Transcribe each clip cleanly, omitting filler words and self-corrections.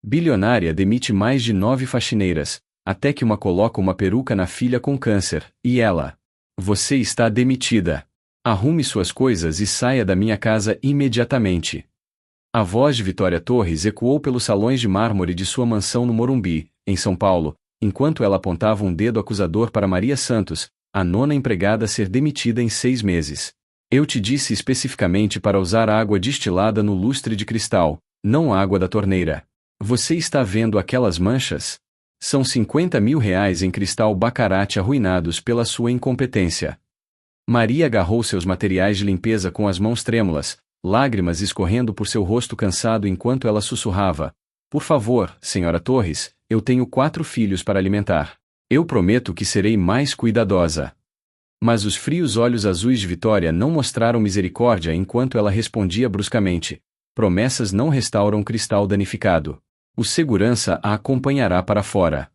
Bilionária demite mais de 9 faxineiras, até que uma coloca uma peruca na filha com câncer, e ela: "Você está demitida. Arrume suas coisas e saia da minha casa imediatamente." A voz de Vitória Torres ecoou pelos salões de mármore de sua mansão no Morumbi, em São Paulo, enquanto ela apontava um dedo acusador para Maria Santos, a nona empregada a ser demitida em 6 meses. "Eu te disse especificamente para usar água destilada no lustre de cristal, não água da torneira. Você está vendo aquelas manchas? São 50 mil reais em cristal baccarat arruinados pela sua incompetência." Maria agarrou seus materiais de limpeza com as mãos trêmulas, lágrimas escorrendo por seu rosto cansado enquanto ela sussurrava: "Por favor, senhora Torres, eu tenho 4 filhos para alimentar. Eu prometo que serei mais cuidadosa." Mas os frios olhos azuis de Vitória não mostraram misericórdia enquanto ela respondia bruscamente: "Promessas não restauram cristal danificado. O segurança a acompanhará para fora."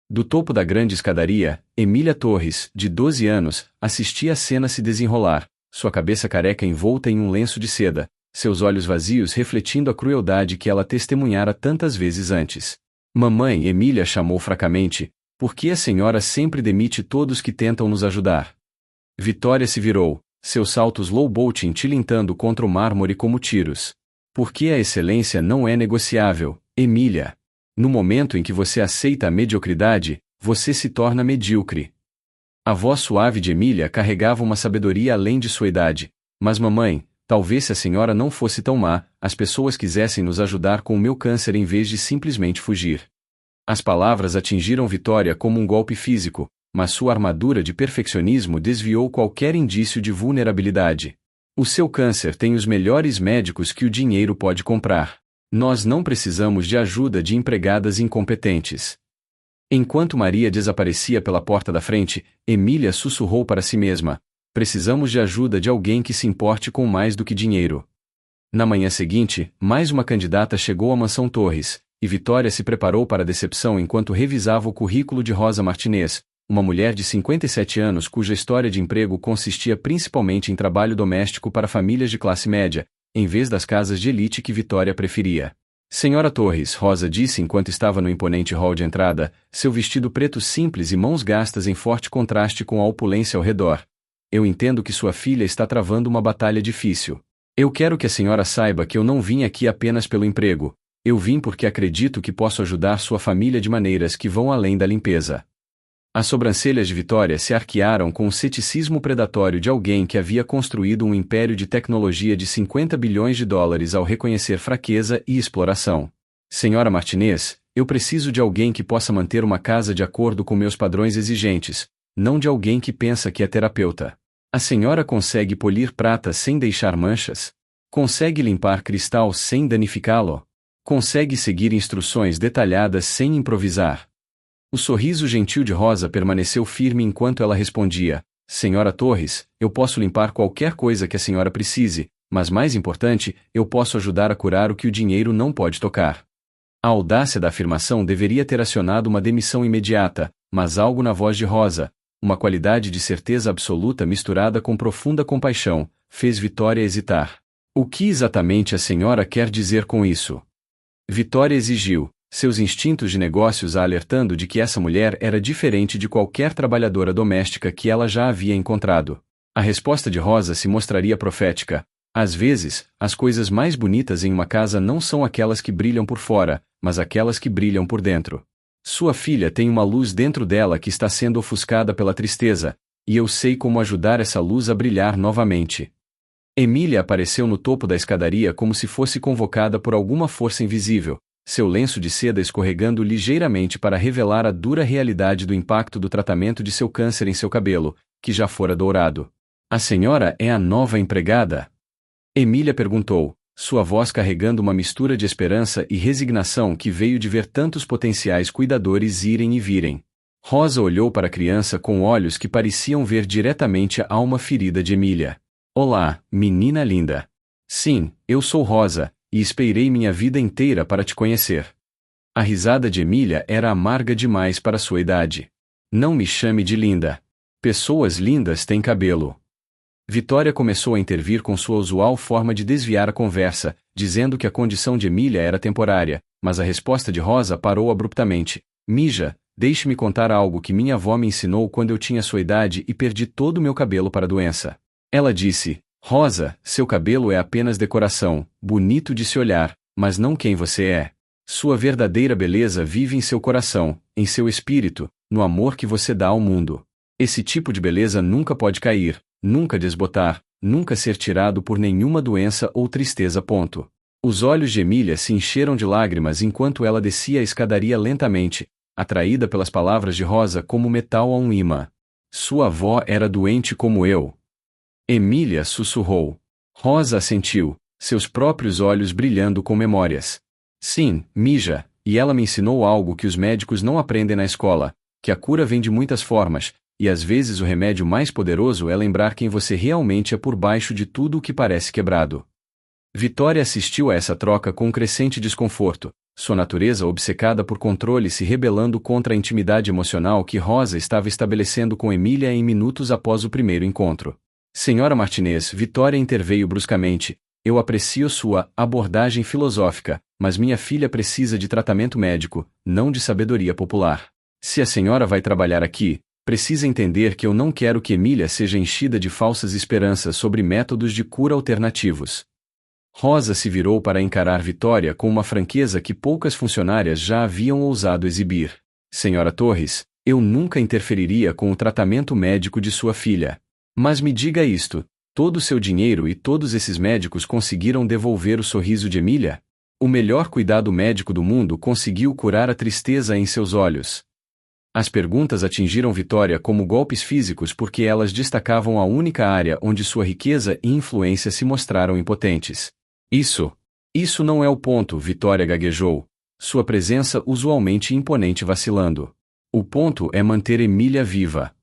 Do topo da grande escadaria, Emília Torres, de 12 anos, assistia a cena se desenrolar, sua cabeça careca envolta em um lenço de seda, seus olhos vazios refletindo a crueldade que ela testemunhara tantas vezes antes. "Mamãe", Emília chamou fracamente, "por que a senhora sempre demite todos que tentam nos ajudar?" Vitória se virou, seus saltos low-bolting tilintando contra o mármore como tiros. "Porque a excelência não é negociável, Emília. No momento em que você aceita a mediocridade, você se torna medíocre." A voz suave de Emília carregava uma sabedoria além de sua idade. "Mas mamãe, talvez se a senhora não fosse tão má, as pessoas quisessem nos ajudar com o meu câncer em vez de simplesmente fugir." As palavras atingiram Vitória como um golpe físico, mas sua armadura de perfeccionismo desviou qualquer indício de vulnerabilidade. "O seu câncer tem os melhores médicos que o dinheiro pode comprar. Nós não precisamos de ajuda de empregadas incompetentes." Enquanto Maria desaparecia pela porta da frente, Emília sussurrou para si mesma: "Precisamos de ajuda de alguém que se importe com mais do que dinheiro." Na manhã seguinte, mais uma candidata chegou à Mansão Torres, e Vitória se preparou para a decepção enquanto revisava o currículo de Rosa Martinez, uma mulher de 57 anos cuja história de emprego consistia principalmente em trabalho doméstico para famílias de classe média, em vez das casas de elite que Vitória preferia. "Senhora Torres", Rosa disse enquanto estava no imponente hall de entrada, seu vestido preto simples e mãos gastas em forte contraste com a opulência ao redor. "Eu entendo que sua filha está travando uma batalha difícil. Eu quero que a senhora saiba que eu não vim aqui apenas pelo emprego. Eu vim porque acredito que posso ajudar sua família de maneiras que vão além da limpeza." As sobrancelhas de Vitória se arquearam com o ceticismo predatório de alguém que havia construído um império de tecnologia de 50 bilhões de dólares ao reconhecer fraqueza e exploração. "Senhora Martinez, eu preciso de alguém que possa manter uma casa de acordo com meus padrões exigentes, não de alguém que pensa que é terapeuta. A senhora consegue polir prata sem deixar manchas? Consegue limpar cristal sem danificá-lo? Consegue seguir instruções detalhadas sem improvisar?" O sorriso gentil de Rosa permaneceu firme enquanto ela respondia: "Senhora Torres, eu posso limpar qualquer coisa que a senhora precise, mas mais importante, eu posso ajudar a curar o que o dinheiro não pode tocar." A audácia da afirmação deveria ter acionado uma demissão imediata, mas algo na voz de Rosa, uma qualidade de certeza absoluta misturada com profunda compaixão, fez Vitória hesitar. "O que exatamente a senhora quer dizer com isso?" Vitória exigiu, seus instintos de negócios a alertando de que essa mulher era diferente de qualquer trabalhadora doméstica que ela já havia encontrado. A resposta de Rosa se mostraria profética: "Às vezes, as coisas mais bonitas em uma casa não são aquelas que brilham por fora, mas aquelas que brilham por dentro. Sua filha tem uma luz dentro dela que está sendo ofuscada pela tristeza, e eu sei como ajudar essa luz a brilhar novamente." Emília apareceu no topo da escadaria como se fosse convocada por alguma força invisível, seu lenço de seda escorregando ligeiramente para revelar a dura realidade do impacto do tratamento de seu câncer em seu cabelo, que já fora dourado. "A senhora é a nova empregada?" Emília perguntou, sua voz carregando uma mistura de esperança e resignação que veio de ver tantos potenciais cuidadores irem e virem. Rosa olhou para a criança com olhos que pareciam ver diretamente a alma ferida de Emília. "Olá, menina linda. Sim, eu sou Rosa, e esperei minha vida inteira para te conhecer." A risada de Emília era amarga demais para sua idade. "Não me chame de linda. Pessoas lindas têm cabelo." Vitória começou a intervir com sua usual forma de desviar a conversa, dizendo que a condição de Emília era temporária, mas a resposta de Rosa parou abruptamente. Mija, deixe-me contar algo que minha avó me ensinou quando eu tinha sua idade e perdi todo o meu cabelo para a doença. Ela disse, Rosa, seu cabelo é apenas decoração, bonito de se olhar, mas não quem você é. Sua verdadeira beleza vive em seu coração, em seu espírito, no amor que você dá ao mundo. Esse tipo de beleza nunca pode cair, nunca desbotar, nunca ser tirado por nenhuma doença ou tristeza. Ponto. Os olhos de Emília se encheram de lágrimas enquanto ela descia a escadaria lentamente, atraída pelas palavras de Rosa como metal a um imã. Sua avó era doente como eu. Emília sussurrou. Rosa assentiu, seus próprios olhos brilhando com memórias. Sim, Mija, e ela me ensinou algo que os médicos não aprendem na escola, que a cura vem de muitas formas, e às vezes o remédio mais poderoso é lembrar quem você realmente é por baixo de tudo o que parece quebrado. Vitória assistiu a essa troca com um crescente desconforto, sua natureza obcecada por controle se rebelando contra a intimidade emocional que Rosa estava estabelecendo com Emília em minutos após o primeiro encontro. Senhora Martinez, Vitória interveio bruscamente, eu aprecio sua abordagem filosófica, mas minha filha precisa de tratamento médico, não de sabedoria popular. Se a senhora vai trabalhar aqui, precisa entender que eu não quero que Emília seja enchida de falsas esperanças sobre métodos de cura alternativos. Rosa se virou para encarar Vitória com uma franqueza que poucas funcionárias já haviam ousado exibir. Senhora Torres, eu nunca interferiria com o tratamento médico de sua filha. Mas me diga isto, todo o seu dinheiro e todos esses médicos conseguiram devolver o sorriso de Emília? O melhor cuidado médico do mundo conseguiu curar a tristeza em seus olhos. As perguntas atingiram Vitória como golpes físicos porque elas destacavam a única área onde sua riqueza e influência se mostraram impotentes. Isso não é o ponto, Vitória gaguejou. Sua presença usualmente imponente vacilando. O ponto é manter Emília viva.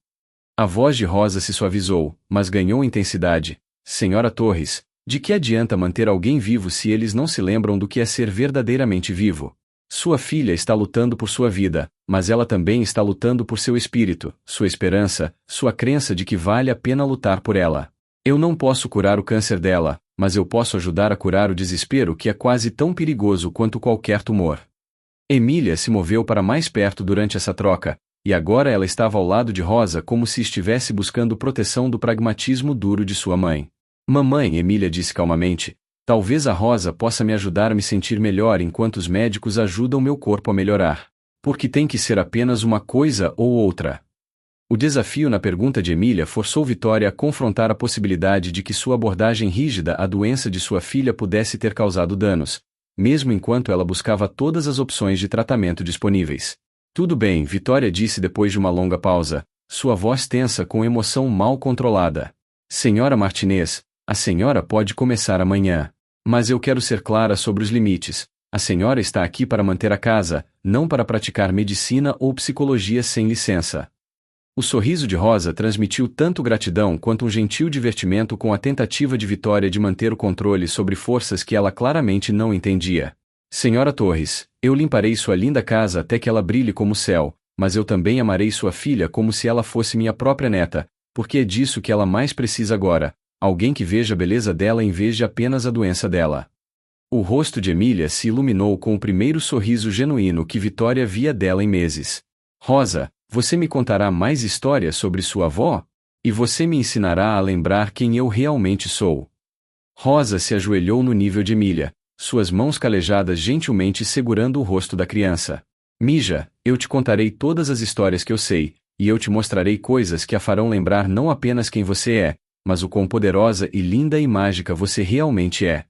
A voz de Rosa se suavizou, mas ganhou intensidade. Senhora Torres, de que adianta manter alguém vivo se eles não se lembram do que é ser verdadeiramente vivo? Sua filha está lutando por sua vida, mas ela também está lutando por seu espírito, sua esperança, sua crença de que vale a pena lutar por ela. Eu não posso curar o câncer dela, mas eu posso ajudar a curar o desespero que é quase tão perigoso quanto qualquer tumor. Emília se moveu para mais perto durante essa troca, e agora ela estava ao lado de Rosa como se estivesse buscando proteção do pragmatismo duro de sua mãe. Mamãe, Emília disse calmamente, talvez a Rosa possa me ajudar a me sentir melhor enquanto os médicos ajudam meu corpo a melhorar. Porque tem que ser apenas uma coisa ou outra. O desafio na pergunta de Emília forçou Vitória a confrontar a possibilidade de que sua abordagem rígida à doença de sua filha pudesse ter causado danos, mesmo enquanto ela buscava todas as opções de tratamento disponíveis. Tudo bem, Vitória disse depois de uma longa pausa, sua voz tensa com emoção mal controlada. Senhora Martinez, a senhora pode começar amanhã. Mas eu quero ser clara sobre os limites. A senhora está aqui para manter a casa, não para praticar medicina ou psicologia sem licença. O sorriso de Rosa transmitiu tanto gratidão quanto um gentil divertimento com a tentativa de Vitória de manter o controle sobre forças que ela claramente não entendia. Senhora Torres, eu limparei sua linda casa até que ela brilhe como o céu, mas eu também amarei sua filha como se ela fosse minha própria neta, porque é disso que ela mais precisa agora, alguém que veja a beleza dela em vez de apenas a doença dela. O rosto de Emília se iluminou com o primeiro sorriso genuíno que Vitória via dela em meses. Rosa, você me contará mais histórias sobre sua avó? E você me ensinará a lembrar quem eu realmente sou. Rosa se ajoelhou no nível de Emília, suas mãos calejadas gentilmente segurando o rosto da criança. Mija, eu te contarei todas as histórias que eu sei, e eu te mostrarei coisas que a farão lembrar não apenas quem você é, mas o quão poderosa e linda e mágica você realmente é.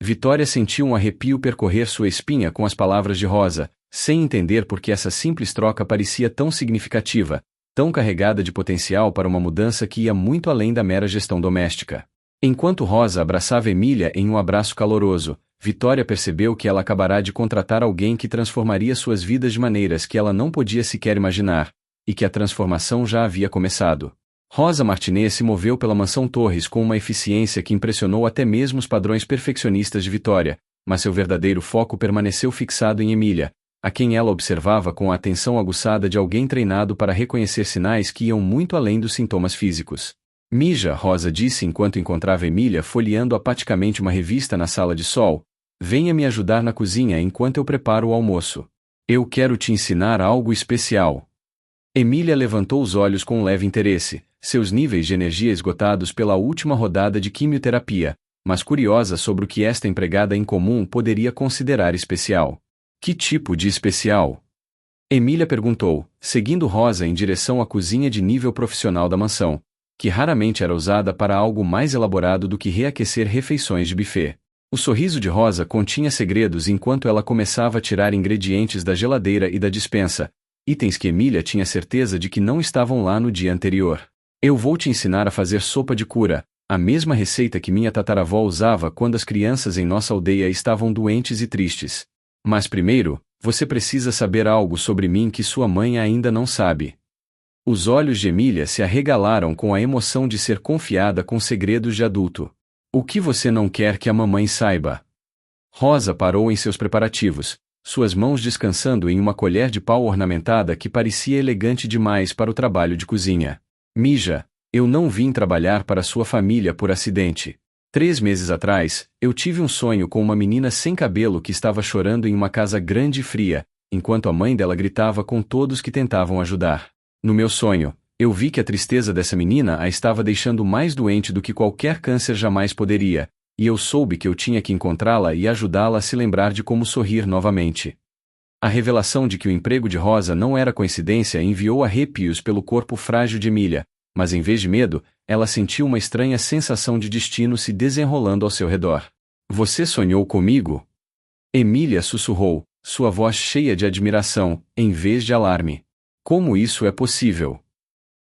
Vitória sentiu um arrepio percorrer sua espinha com as palavras de Rosa, sem entender por que essa simples troca parecia tão significativa, tão carregada de potencial para uma mudança que ia muito além da mera gestão doméstica. Enquanto Rosa abraçava Emília em um abraço caloroso, Vitória percebeu que ela acabará de contratar alguém que transformaria suas vidas de maneiras que ela não podia sequer imaginar, e que a transformação já havia começado. Rosa Martinez se moveu pela mansão Torres com uma eficiência que impressionou até mesmo os padrões perfeccionistas de Vitória, mas seu verdadeiro foco permaneceu fixado em Emília, a quem ela observava com a atenção aguçada de alguém treinado para reconhecer sinais que iam muito além dos sintomas físicos. Mija, Rosa disse enquanto encontrava Emília folheando apaticamente uma revista na sala de sol, Venha me ajudar na cozinha enquanto eu preparo o almoço. Eu quero te ensinar algo especial. Emília levantou os olhos com um leve interesse, seus níveis de energia esgotados pela última rodada de quimioterapia, mas curiosa sobre o que esta empregada incomum poderia considerar especial. Que tipo de especial? Emília perguntou, seguindo Rosa em direção à cozinha de nível profissional da mansão, que raramente era usada para algo mais elaborado do que reaquecer refeições de buffet. O sorriso de Rosa continha segredos enquanto ela começava a tirar ingredientes da geladeira e da despensa, itens que Emília tinha certeza de que não estavam lá no dia anterior. Eu vou te ensinar a fazer sopa de cura, a mesma receita que minha tataravó usava quando as crianças em nossa aldeia estavam doentes e tristes. Mas primeiro, você precisa saber algo sobre mim que sua mãe ainda não sabe. Os olhos de Emília se arregalaram com a emoção de ser confiada com segredos de adulto. O que você não quer que a mamãe saiba? Rosa parou em seus preparativos, suas mãos descansando em uma colher de pau ornamentada que parecia elegante demais para o trabalho de cozinha. Mija, eu não vim trabalhar para sua família por acidente. 3 meses atrás, eu tive um sonho com uma menina sem cabelo que estava chorando em uma casa grande e fria, enquanto a mãe dela gritava com todos que tentavam ajudar. No meu sonho, eu vi que a tristeza dessa menina a estava deixando mais doente do que qualquer câncer jamais poderia, e eu soube que eu tinha que encontrá-la e ajudá-la a se lembrar de como sorrir novamente. A revelação de que o emprego de Rosa não era coincidência enviou arrepios pelo corpo frágil de Emília, mas em vez de medo, ela sentiu uma estranha sensação de destino se desenrolando ao seu redor. Você sonhou comigo? Emília sussurrou, sua voz cheia de admiração, em vez de alarme. Como isso é possível?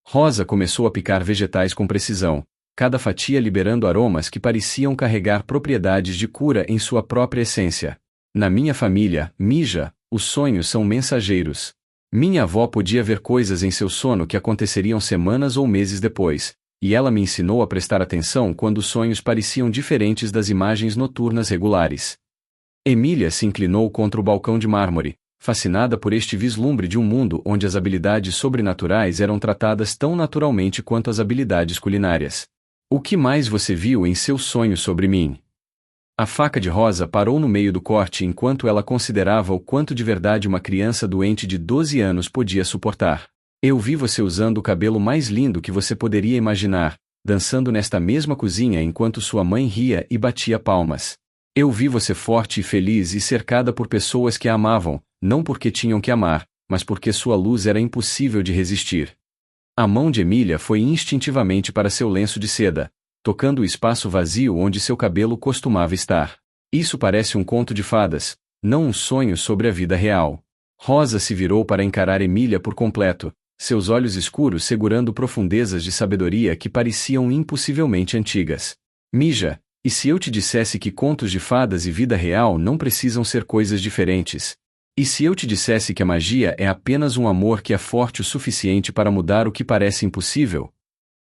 Rosa começou a picar vegetais com precisão, cada fatia liberando aromas que pareciam carregar propriedades de cura em sua própria essência. Na minha família, Mija, os sonhos são mensageiros. Minha avó podia ver coisas em seu sono que aconteceriam semanas ou meses depois, e ela me ensinou a prestar atenção quando os sonhos pareciam diferentes das imagens noturnas regulares. Emília se inclinou contra o balcão de mármore, fascinada por este vislumbre de um mundo onde as habilidades sobrenaturais eram tratadas tão naturalmente quanto as habilidades culinárias. O que mais você viu em seu sonho sobre mim? A faca de Rosa parou no meio do corte enquanto ela considerava o quanto de verdade uma criança doente de 12 anos podia suportar. Eu vi você usando o cabelo mais lindo que você poderia imaginar, dançando nesta mesma cozinha enquanto sua mãe ria e batia palmas. Eu vi você forte e feliz e cercada por pessoas que a amavam, não porque tinham que amar, mas porque sua luz era impossível de resistir. A mão de Emília foi instintivamente para seu lenço de seda, tocando o espaço vazio onde seu cabelo costumava estar. Isso parece um conto de fadas, não um sonho sobre a vida real. Rosa se virou para encarar Emília por completo, seus olhos escuros segurando profundezas de sabedoria que pareciam impossivelmente antigas. Mija, e se eu te dissesse que contos de fadas e vida real não precisam ser coisas diferentes? E se eu te dissesse que a magia é apenas um amor que é forte o suficiente para mudar o que parece impossível?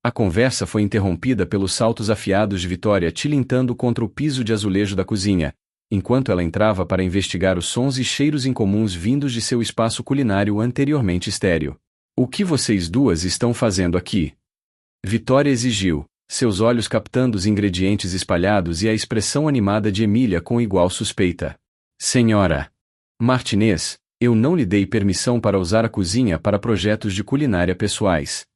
A conversa foi interrompida pelos saltos afiados de Vitória tilintando contra o piso de azulejo da cozinha, enquanto ela entrava para investigar os sons e cheiros incomuns vindos de seu espaço culinário anteriormente estéril. O que vocês duas estão fazendo aqui? Vitória exigiu, seus olhos captando os ingredientes espalhados e a expressão animada de Emília com igual suspeita. Senhora Martinez, eu não lhe dei permissão para usar a cozinha para projetos de culinária pessoais.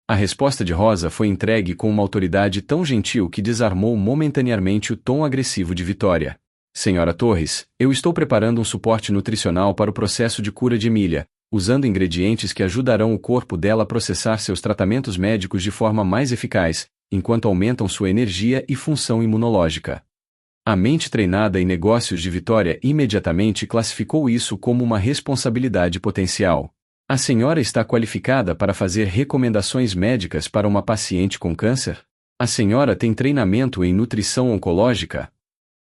A resposta de Rosa foi entregue com uma autoridade tão gentil que desarmou momentaneamente o tom agressivo de Vitória. Senhora Torres, eu estou preparando um suporte nutricional para o processo de cura de Emília, usando ingredientes que ajudarão o corpo dela a processar seus tratamentos médicos de forma mais eficaz, enquanto aumentam sua energia e função imunológica. A mente treinada em negócios de Vitória imediatamente classificou isso como uma responsabilidade potencial. A senhora está qualificada para fazer recomendações médicas para uma paciente com câncer? A senhora tem treinamento em nutrição oncológica?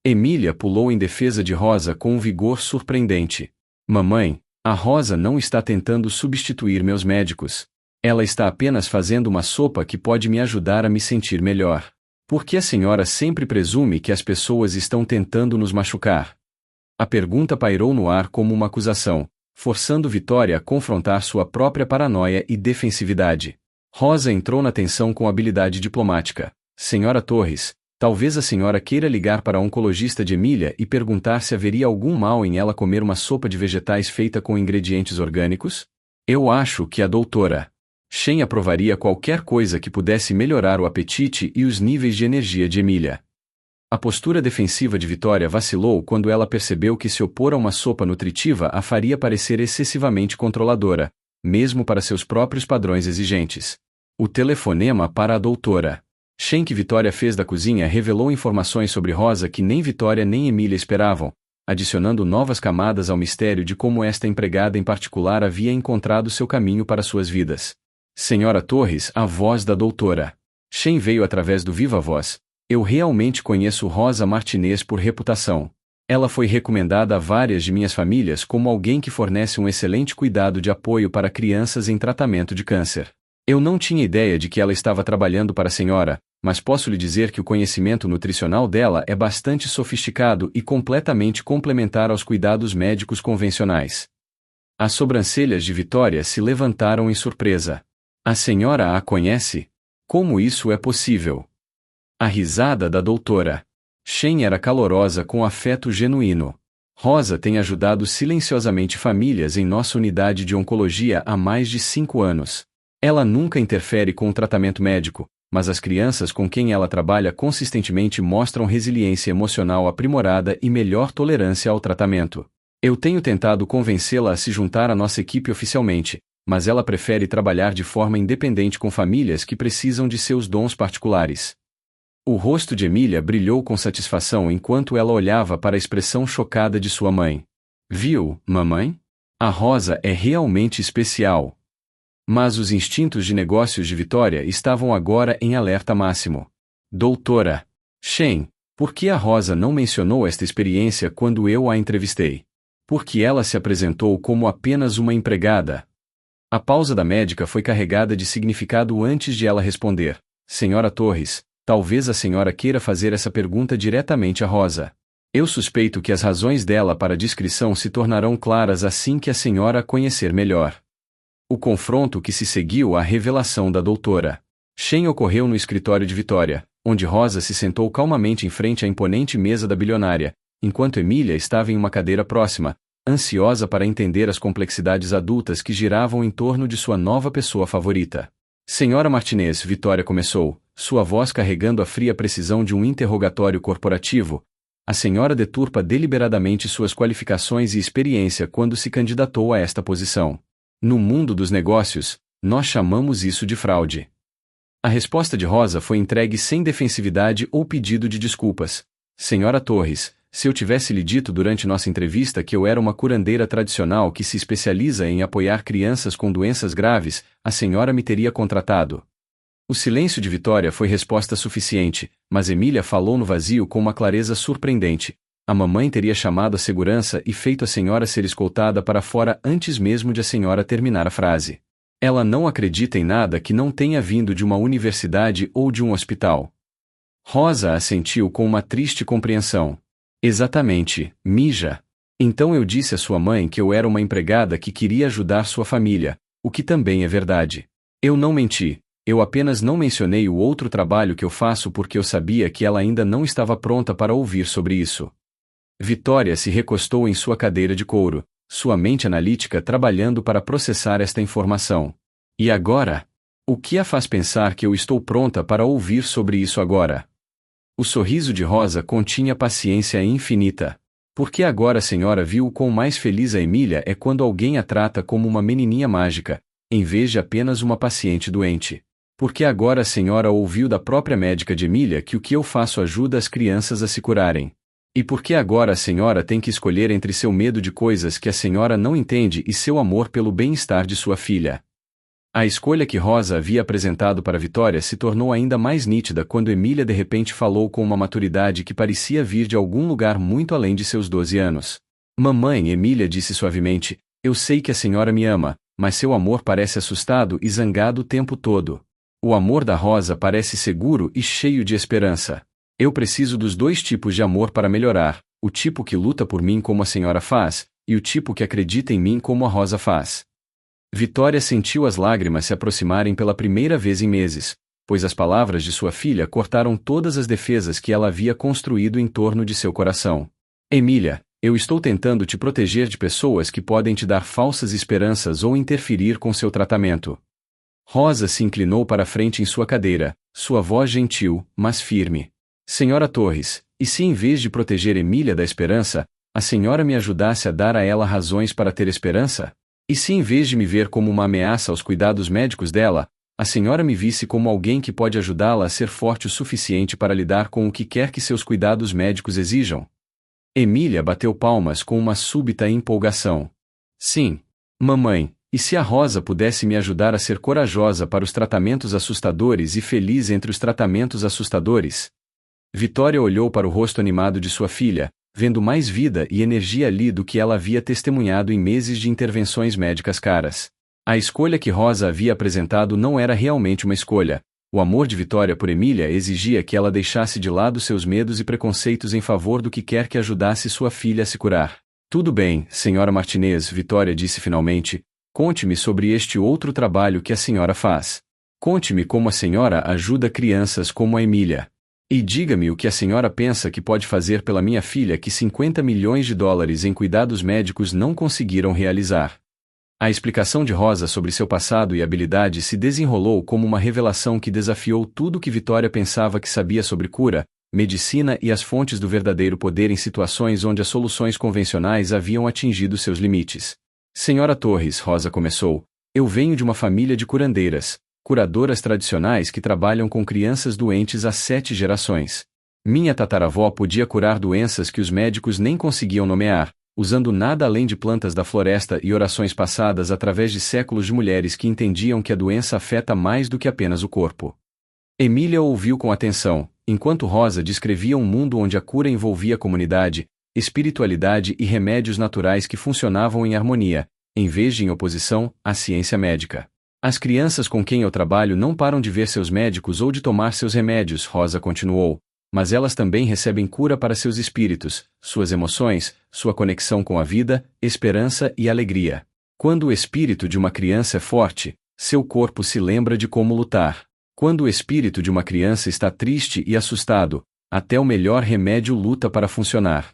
Emília pulou em defesa de Rosa com um vigor surpreendente. Mamãe, a Rosa não está tentando substituir meus médicos. Ela está apenas fazendo uma sopa que pode me ajudar a me sentir melhor. Por que a senhora sempre presume que as pessoas estão tentando nos machucar? A pergunta pairou no ar como uma acusação, forçando Vitória a confrontar sua própria paranoia e defensividade. Rosa entrou na tensão com habilidade diplomática. Senhora Torres, Talvez a senhora queira ligar para a oncologista de Emília e perguntar se haveria algum mal em ela comer uma sopa de vegetais feita com ingredientes orgânicos? Eu acho que a doutora Shen aprovaria qualquer coisa que pudesse melhorar o apetite e os níveis de energia de Emília. A postura defensiva de Vitória vacilou quando ela percebeu que se opor a uma sopa nutritiva a faria parecer excessivamente controladora, mesmo para seus próprios padrões exigentes. O telefonema para a doutora Shen que Vitória fez da cozinha revelou informações sobre Rosa que nem Vitória nem Emília esperavam, adicionando novas camadas ao mistério de como esta empregada em particular havia encontrado seu caminho para suas vidas. Senhora Torres, a voz da doutora Shen veio através do viva voz. Eu realmente conheço Rosa Martinez por reputação. Ela foi recomendada a várias de minhas famílias como alguém que fornece um excelente cuidado de apoio para crianças em tratamento de câncer. Eu não tinha ideia de que ela estava trabalhando para a senhora, mas posso lhe dizer que o conhecimento nutricional dela é bastante sofisticado e completamente complementar aos cuidados médicos convencionais. As sobrancelhas de Vitória se levantaram em surpresa. A senhora a conhece? Como isso é possível? A risada da doutora Shen era calorosa com afeto genuíno. Rosa tem ajudado silenciosamente famílias em nossa unidade de oncologia há mais de 5 anos. Ela nunca interfere com o tratamento médico, mas as crianças com quem ela trabalha consistentemente mostram resiliência emocional aprimorada e melhor tolerância ao tratamento. Eu tenho tentado convencê-la a se juntar à nossa equipe oficialmente, mas ela prefere trabalhar de forma independente com famílias que precisam de seus dons particulares. O rosto de Emília brilhou com satisfação enquanto ela olhava para a expressão chocada de sua mãe. Viu, mamãe? A Rosa é realmente especial. Mas os instintos de negócios de Vitória estavam agora em alerta máximo. Doutora Shen, por que a Rosa não mencionou esta experiência quando eu a entrevistei? Por que ela se apresentou como apenas uma empregada? A pausa da médica foi carregada de significado antes de ela responder. Senhora Torres, talvez a senhora queira fazer essa pergunta diretamente a Rosa. Eu suspeito que as razões dela para a discrição se tornarão claras assim que a senhora a conhecer melhor. O confronto que se seguiu à revelação da doutora Shen ocorreu no escritório de Vitória, onde Rosa se sentou calmamente em frente à imponente mesa da bilionária, enquanto Emília estava em uma cadeira próxima, ansiosa para entender as complexidades adultas que giravam em torno de sua nova pessoa favorita. Senhora Martinez, Vitória começou, sua voz carregando a fria precisão de um interrogatório corporativo. A senhora deturpa deliberadamente suas qualificações e experiência quando se candidatou a esta posição. No mundo dos negócios, nós chamamos isso de fraude. A resposta de Rosa foi entregue sem defensividade ou pedido de desculpas. Senhora Torres, se eu tivesse lhe dito durante nossa entrevista que eu era uma curandeira tradicional que se especializa em apoiar crianças com doenças graves, a senhora me teria contratado. O silêncio de Vitória foi resposta suficiente, mas Emília falou no vazio com uma clareza surpreendente. A mamãe teria chamado a segurança e feito a senhora ser escoltada para fora antes mesmo de a senhora terminar a frase. Ela não acredita em nada que não tenha vindo de uma universidade ou de um hospital. Rosa assentiu com uma triste compreensão. Exatamente, mija. Então eu disse à sua mãe que eu era uma empregada que queria ajudar sua família, o que também é verdade. Eu não menti, eu apenas não mencionei o outro trabalho que eu faço porque eu sabia que ela ainda não estava pronta para ouvir sobre isso. Vitória se recostou em sua cadeira de couro, sua mente analítica trabalhando para processar esta informação. E agora? O que a faz pensar que eu estou pronta para ouvir sobre isso agora? O sorriso de Rosa continha paciência infinita. Porque agora a senhora viu o quão mais feliz a Emília é quando alguém a trata como uma menininha mágica, em vez de apenas uma paciente doente. Porque agora a senhora ouviu da própria médica de Emília que o que eu faço ajuda as crianças a se curarem. E por que agora a senhora tem que escolher entre seu medo de coisas que a senhora não entende e seu amor pelo bem-estar de sua filha? A escolha que Rosa havia apresentado para Vitória se tornou ainda mais nítida quando Emília de repente falou com uma maturidade que parecia vir de algum lugar muito além de seus 12 anos. Mamãe, Emília disse suavemente, eu sei que a senhora me ama, mas seu amor parece assustado e zangado o tempo todo. O amor da Rosa parece seguro e cheio de esperança. Eu preciso dos dois tipos de amor para melhorar, o tipo que luta por mim como a senhora faz, e o tipo que acredita em mim como a Rosa faz. Vitória sentiu as lágrimas se aproximarem pela primeira vez em meses, pois as palavras de sua filha cortaram todas as defesas que ela havia construído em torno de seu coração. Emília, eu estou tentando te proteger de pessoas que podem te dar falsas esperanças ou interferir com seu tratamento. Rosa se inclinou para a frente em sua cadeira, sua voz gentil, mas firme. Senhora Torres, e se em vez de proteger Emília da esperança, a senhora me ajudasse a dar a ela razões para ter esperança? E se em vez de me ver como uma ameaça aos cuidados médicos dela, a senhora me visse como alguém que pode ajudá-la a ser forte o suficiente para lidar com o que quer que seus cuidados médicos exijam? Emília bateu palmas com uma súbita empolgação. Sim, mamãe, e se a Rosa pudesse me ajudar a ser corajosa para os tratamentos assustadores e feliz entre os tratamentos assustadores? Vitória olhou para o rosto animado de sua filha, vendo mais vida e energia ali do que ela havia testemunhado em meses de intervenções médicas caras. A escolha que Rosa havia apresentado não era realmente uma escolha. O amor de Vitória por Emília exigia que ela deixasse de lado seus medos e preconceitos em favor do que quer que ajudasse sua filha a se curar. Tudo bem, senhora Martinez, Vitória disse finalmente. Conte-me sobre este outro trabalho que a senhora faz. Conte-me como a senhora ajuda crianças como a Emília. E diga-me o que a senhora pensa que pode fazer pela minha filha que 50 milhões de dólares em cuidados médicos não conseguiram realizar. A explicação de Rosa sobre seu passado e habilidade se desenrolou como uma revelação que desafiou tudo o que Vitória pensava que sabia sobre cura, medicina e as fontes do verdadeiro poder em situações onde as soluções convencionais haviam atingido seus limites. Senhora Torres, Rosa começou, eu venho de uma família de curandeiras, curadoras tradicionais que trabalham com crianças doentes há 7 gerações. Minha tataravó podia curar doenças que os médicos nem conseguiam nomear, usando nada além de plantas da floresta e orações passadas através de séculos de mulheres que entendiam que a doença afeta mais do que apenas o corpo. Emília ouviu com atenção, enquanto Rosa descrevia um mundo onde a cura envolvia comunidade, espiritualidade e remédios naturais que funcionavam em harmonia, em vez de em oposição à ciência médica. As crianças com quem eu trabalho não param de ver seus médicos ou de tomar seus remédios, Rosa continuou, mas elas também recebem cura para seus espíritos, suas emoções, sua conexão com a vida, esperança e alegria. Quando o espírito de uma criança é forte, seu corpo se lembra de como lutar. Quando o espírito de uma criança está triste e assustado, até o melhor remédio luta para funcionar.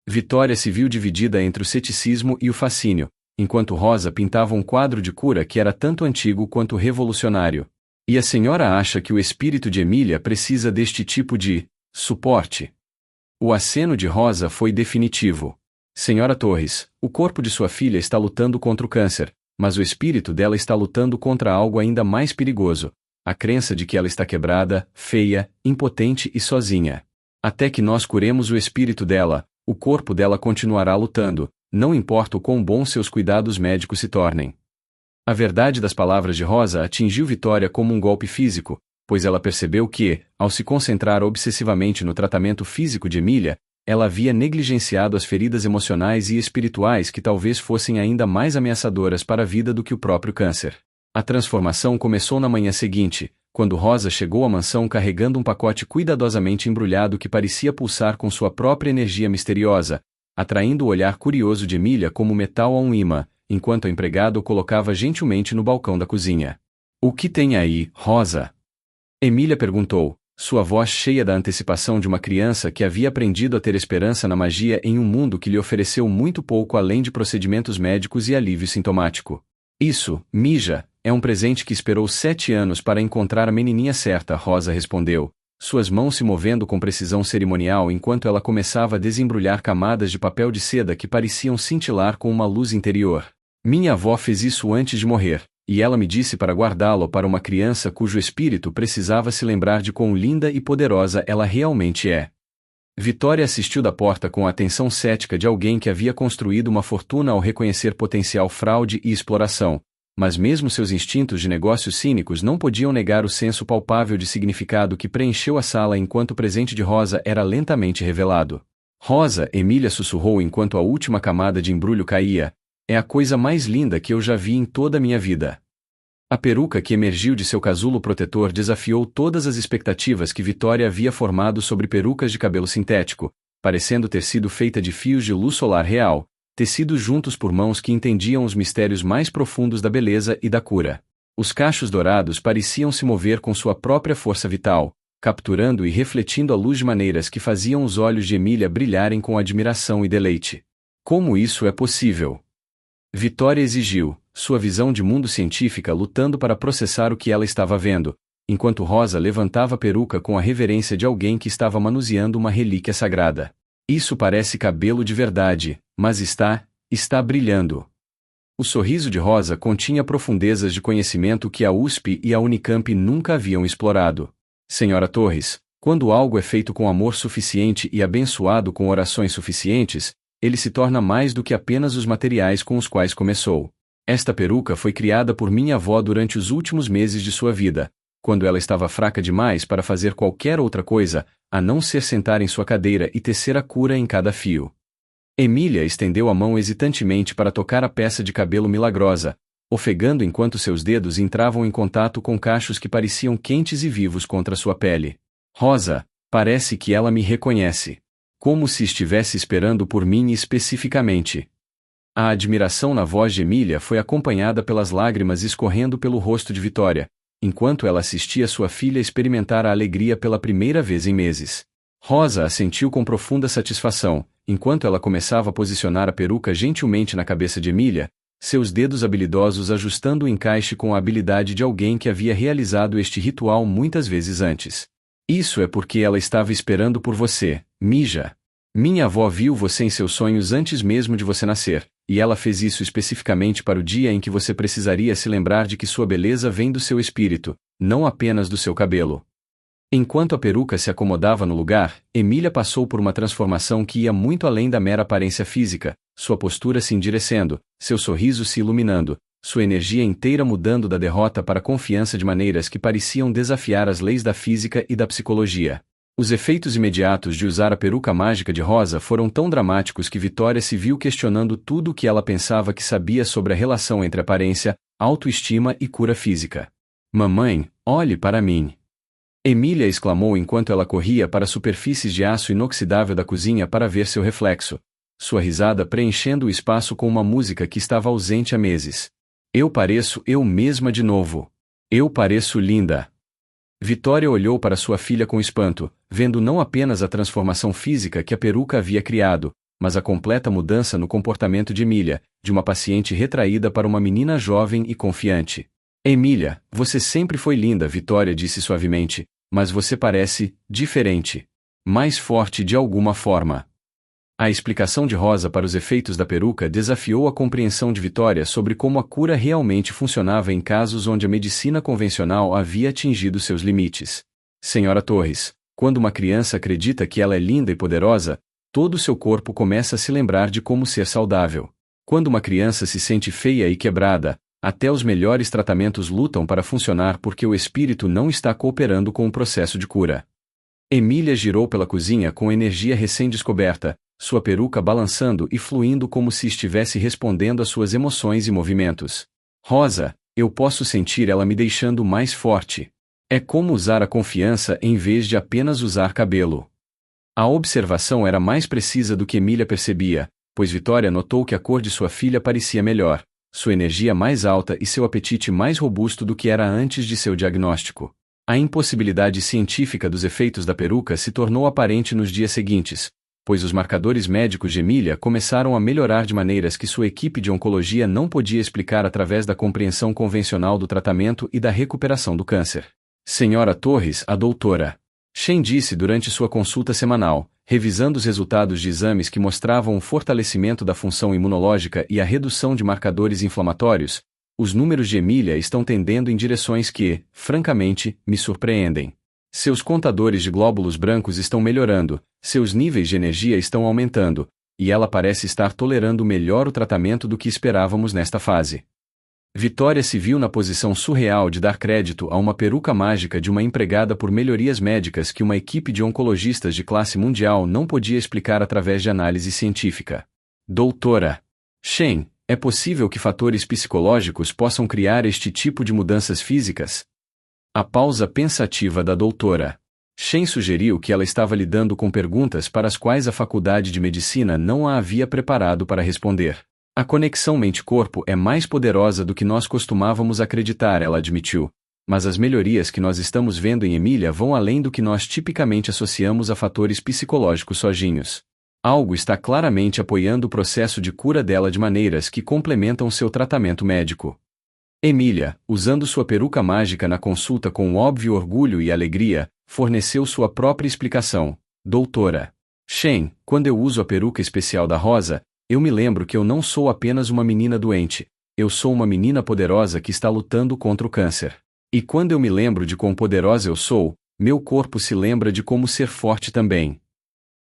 Vitória se viu dividida entre o ceticismo e o fascínio, enquanto Rosa pintava um quadro de cura que era tanto antigo quanto revolucionário. E a senhora acha que o espírito de Emília precisa deste tipo de suporte? O aceno de Rosa foi definitivo. Senhora Torres, o corpo de sua filha está lutando contra o câncer, mas o espírito dela está lutando contra algo ainda mais perigoso, a crença de que ela está quebrada, feia, impotente e sozinha. Até que nós curemos o espírito dela, o corpo dela continuará lutando, não importa o quão bons seus cuidados médicos se tornem. A verdade das palavras de Rosa atingiu Vitória como um golpe físico, pois ela percebeu que, ao se concentrar obsessivamente no tratamento físico de Emília, ela havia negligenciado as feridas emocionais e espirituais que talvez fossem ainda mais ameaçadoras para a vida do que o próprio câncer. A transformação começou na manhã seguinte, quando Rosa chegou à mansão carregando um pacote cuidadosamente embrulhado que parecia pulsar com sua própria energia misteriosa, atraindo o olhar curioso de Emília como metal a um imã, enquanto a empregada o colocava gentilmente no balcão da cozinha. O que tem aí, Rosa? Emília perguntou, sua voz cheia da antecipação de uma criança que havia aprendido a ter esperança na magia em um mundo que lhe ofereceu muito pouco além de procedimentos médicos e alívio sintomático. Isso, mija, é um presente que esperou 7 anos para encontrar a menininha certa, Rosa respondeu, suas mãos se movendo com precisão cerimonial enquanto ela começava a desembrulhar camadas de papel de seda que pareciam cintilar com uma luz interior. Minha avó fez isso antes de morrer, e ela me disse para guardá-lo para uma criança cujo espírito precisava se lembrar de quão linda e poderosa ela realmente é. Vitória assistiu da porta com a atenção cética de alguém que havia construído uma fortuna ao reconhecer potencial fraude e exploração, mas mesmo seus instintos de negócios cínicos não podiam negar o senso palpável de significado que preencheu a sala enquanto o presente de Rosa era lentamente revelado. Rosa, Emília sussurrou enquanto a última camada de embrulho caía, é a coisa mais linda que eu já vi em toda a minha vida. A peruca que emergiu de seu casulo protetor desafiou todas as expectativas que Vitória havia formado sobre perucas de cabelo sintético, parecendo ter sido feita de fios de luz solar real, tecidos juntos por mãos que entendiam os mistérios mais profundos da beleza e da cura. Os cachos dourados pareciam se mover com sua própria força vital, capturando e refletindo a luz de maneiras que faziam os olhos de Emília brilharem com admiração e deleite. Como isso é possível? Vitória exigiu, sua visão de mundo científica lutando para processar o que ela estava vendo, enquanto Rosa levantava a peruca com a reverência de alguém que estava manuseando uma relíquia sagrada. Isso parece cabelo de verdade, mas está brilhando. O sorriso de Rosa continha profundezas de conhecimento que a USP e a Unicamp nunca haviam explorado. Senhora Torres, quando algo é feito com amor suficiente e abençoado com orações suficientes, ele se torna mais do que apenas os materiais com os quais começou. Esta peruca foi criada por minha avó durante os últimos meses de sua vida, quando ela estava fraca demais para fazer qualquer outra coisa, a não ser sentar em sua cadeira e tecer a cura em cada fio. Emília estendeu a mão hesitantemente para tocar a peça de cabelo milagrosa, ofegando enquanto seus dedos entravam em contato com cachos que pareciam quentes e vivos contra sua pele. Rosa, parece que ela me reconhece. Como se estivesse esperando por mim especificamente. A admiração na voz de Emília foi acompanhada pelas lágrimas escorrendo pelo rosto de Vitória, enquanto ela assistia sua filha experimentar a alegria pela primeira vez em meses. Rosa assentiu com profunda satisfação, enquanto ela começava a posicionar a peruca gentilmente na cabeça de Emília, seus dedos habilidosos ajustando o encaixe com a habilidade de alguém que havia realizado este ritual muitas vezes antes. Isso é porque ela estava esperando por você, Mija. Minha avó viu você em seus sonhos antes mesmo de você nascer, e ela fez isso especificamente para o dia em que você precisaria se lembrar de que sua beleza vem do seu espírito, não apenas do seu cabelo. Enquanto a peruca se acomodava no lugar, Emília passou por uma transformação que ia muito além da mera aparência física, sua postura se endurecendo, seu sorriso se iluminando, sua energia inteira mudando da derrota para a confiança de maneiras que pareciam desafiar as leis da física e da psicologia. Os efeitos imediatos de usar a peruca mágica de Rosa foram tão dramáticos que Vitória se viu questionando tudo o que ela pensava que sabia sobre a relação entre aparência, autoestima e cura física. Mamãe, olhe para mim. Emília exclamou enquanto ela corria para as superfícies de aço inoxidável da cozinha para ver seu reflexo. Sua risada preenchendo o espaço com uma música que estava ausente há meses. Eu pareço eu mesma de novo. Eu pareço linda. Vitória olhou para sua filha com espanto, vendo não apenas a transformação física que a peruca havia criado, mas a completa mudança no comportamento de Emília, de uma paciente retraída para uma menina jovem e confiante. Emília, você sempre foi linda, Vitória disse suavemente, mas você parece diferente. Mais forte de alguma forma. A explicação de Rosa para os efeitos da peruca desafiou a compreensão de Vitória sobre como a cura realmente funcionava em casos onde a medicina convencional havia atingido seus limites. Senhora Torres, quando uma criança acredita que ela é linda e poderosa, todo o seu corpo começa a se lembrar de como ser saudável. Quando uma criança se sente feia e quebrada, até os melhores tratamentos lutam para funcionar porque o espírito não está cooperando com o processo de cura. Emília girou pela cozinha com energia recém-descoberta, sua peruca balançando e fluindo como se estivesse respondendo às suas emoções e movimentos. Rosa, eu posso sentir ela me deixando mais forte. É como usar a confiança em vez de apenas usar cabelo. A observação era mais precisa do que Emília percebia, pois Vitória notou que a cor de sua filha parecia melhor, sua energia mais alta e seu apetite mais robusto do que era antes de seu diagnóstico. A impossibilidade científica dos efeitos da peruca se tornou aparente nos dias seguintes, pois os marcadores médicos de Emília começaram a melhorar de maneiras que sua equipe de oncologia não podia explicar através da compreensão convencional do tratamento e da recuperação do câncer. Senhora Torres, a doutora Shen disse durante sua consulta semanal, revisando os resultados de exames que mostravam o fortalecimento da função imunológica e a redução de marcadores inflamatórios, os números de Emília estão tendendo em direções que, francamente, me surpreendem. Seus contadores de glóbulos brancos estão melhorando, seus níveis de energia estão aumentando, e ela parece estar tolerando melhor o tratamento do que esperávamos nesta fase. Vitória se viu na posição surreal de dar crédito a uma peruca mágica de uma empregada por melhorias médicas que uma equipe de oncologistas de classe mundial não podia explicar através de análise científica. Doutora Shen, é possível que fatores psicológicos possam criar este tipo de mudanças físicas? A pausa pensativa da doutora Shen sugeriu que ela estava lidando com perguntas para as quais a faculdade de medicina não a havia preparado para responder. A conexão mente-corpo é mais poderosa do que nós costumávamos acreditar, ela admitiu. Mas as melhorias que nós estamos vendo em Emília vão além do que nós tipicamente associamos a fatores psicológicos sozinhos. Algo está claramente apoiando o processo de cura dela de maneiras que complementam seu tratamento médico. Emília, usando sua peruca mágica na consulta com óbvio orgulho e alegria, forneceu sua própria explicação. Doutora Shen, quando eu uso a peruca especial da Rosa, eu me lembro que eu não sou apenas uma menina doente, eu sou uma menina poderosa que está lutando contra o câncer. E quando eu me lembro de quão poderosa eu sou, meu corpo se lembra de como ser forte também.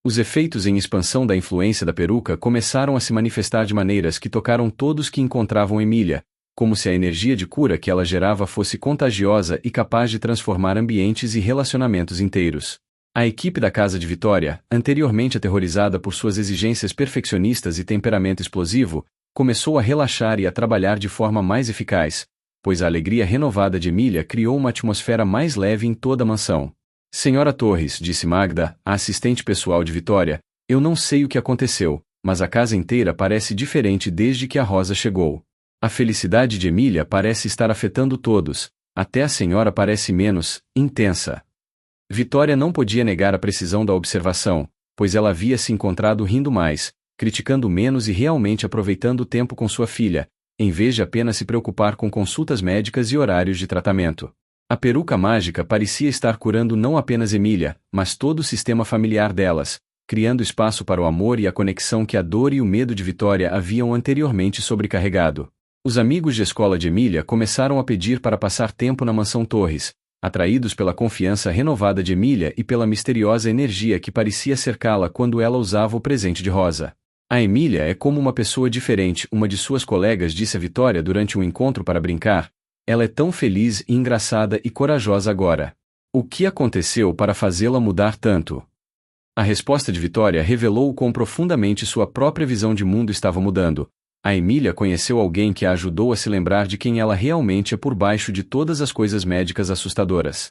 Os efeitos em expansão da influência da peruca começaram a se manifestar de maneiras que tocaram todos que encontravam Emília, como se a energia de cura que ela gerava fosse contagiosa e capaz de transformar ambientes e relacionamentos inteiros. A equipe da Casa de Vitória, anteriormente aterrorizada por suas exigências perfeccionistas e temperamento explosivo, começou a relaxar e a trabalhar de forma mais eficaz, pois a alegria renovada de Emília criou uma atmosfera mais leve em toda a mansão. Senhora Torres, disse Magda, a assistente pessoal de Vitória, eu não sei o que aconteceu, mas a casa inteira parece diferente desde que a Rosa chegou. A felicidade de Emília parece estar afetando todos, até a senhora parece menos intensa. Vitória não podia negar a precisão da observação, pois ela havia se encontrado rindo mais, criticando menos e realmente aproveitando o tempo com sua filha, em vez de apenas se preocupar com consultas médicas e horários de tratamento. A peruca mágica parecia estar curando não apenas Emília, mas todo o sistema familiar delas, criando espaço para o amor e a conexão que a dor e o medo de Vitória haviam anteriormente sobrecarregado. Os amigos de escola de Emília começaram a pedir para passar tempo na mansão Torres, atraídos pela confiança renovada de Emília e pela misteriosa energia que parecia cercá-la quando ela usava o presente de Rosa. A Emília é como uma pessoa diferente, uma de suas colegas disse a Vitória durante um encontro para brincar. Ela é tão feliz e engraçada e corajosa agora. O que aconteceu para fazê-la mudar tanto? A resposta de Vitória revelou o quão profundamente sua própria visão de mundo estava mudando. A Emília conheceu alguém que a ajudou a se lembrar de quem ela realmente é por baixo de todas as coisas médicas assustadoras.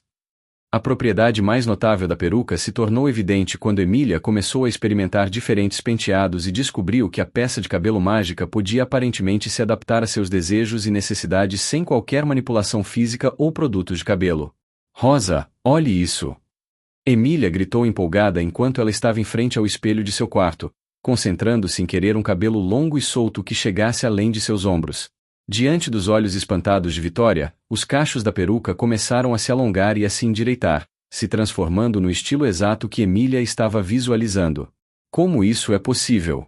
A propriedade mais notável da peruca se tornou evidente quando Emília começou a experimentar diferentes penteados e descobriu que a peça de cabelo mágica podia aparentemente se adaptar a seus desejos e necessidades sem qualquer manipulação física ou produtos de cabelo. Rosa, olhe isso! Emília gritou empolgada enquanto ela estava em frente ao espelho de seu quarto, concentrando-se em querer um cabelo longo e solto que chegasse além de seus ombros. Diante dos olhos espantados de Vitória, os cachos da peruca começaram a se alongar e a se endireitar, se transformando no estilo exato que Emília estava visualizando. Como isso é possível?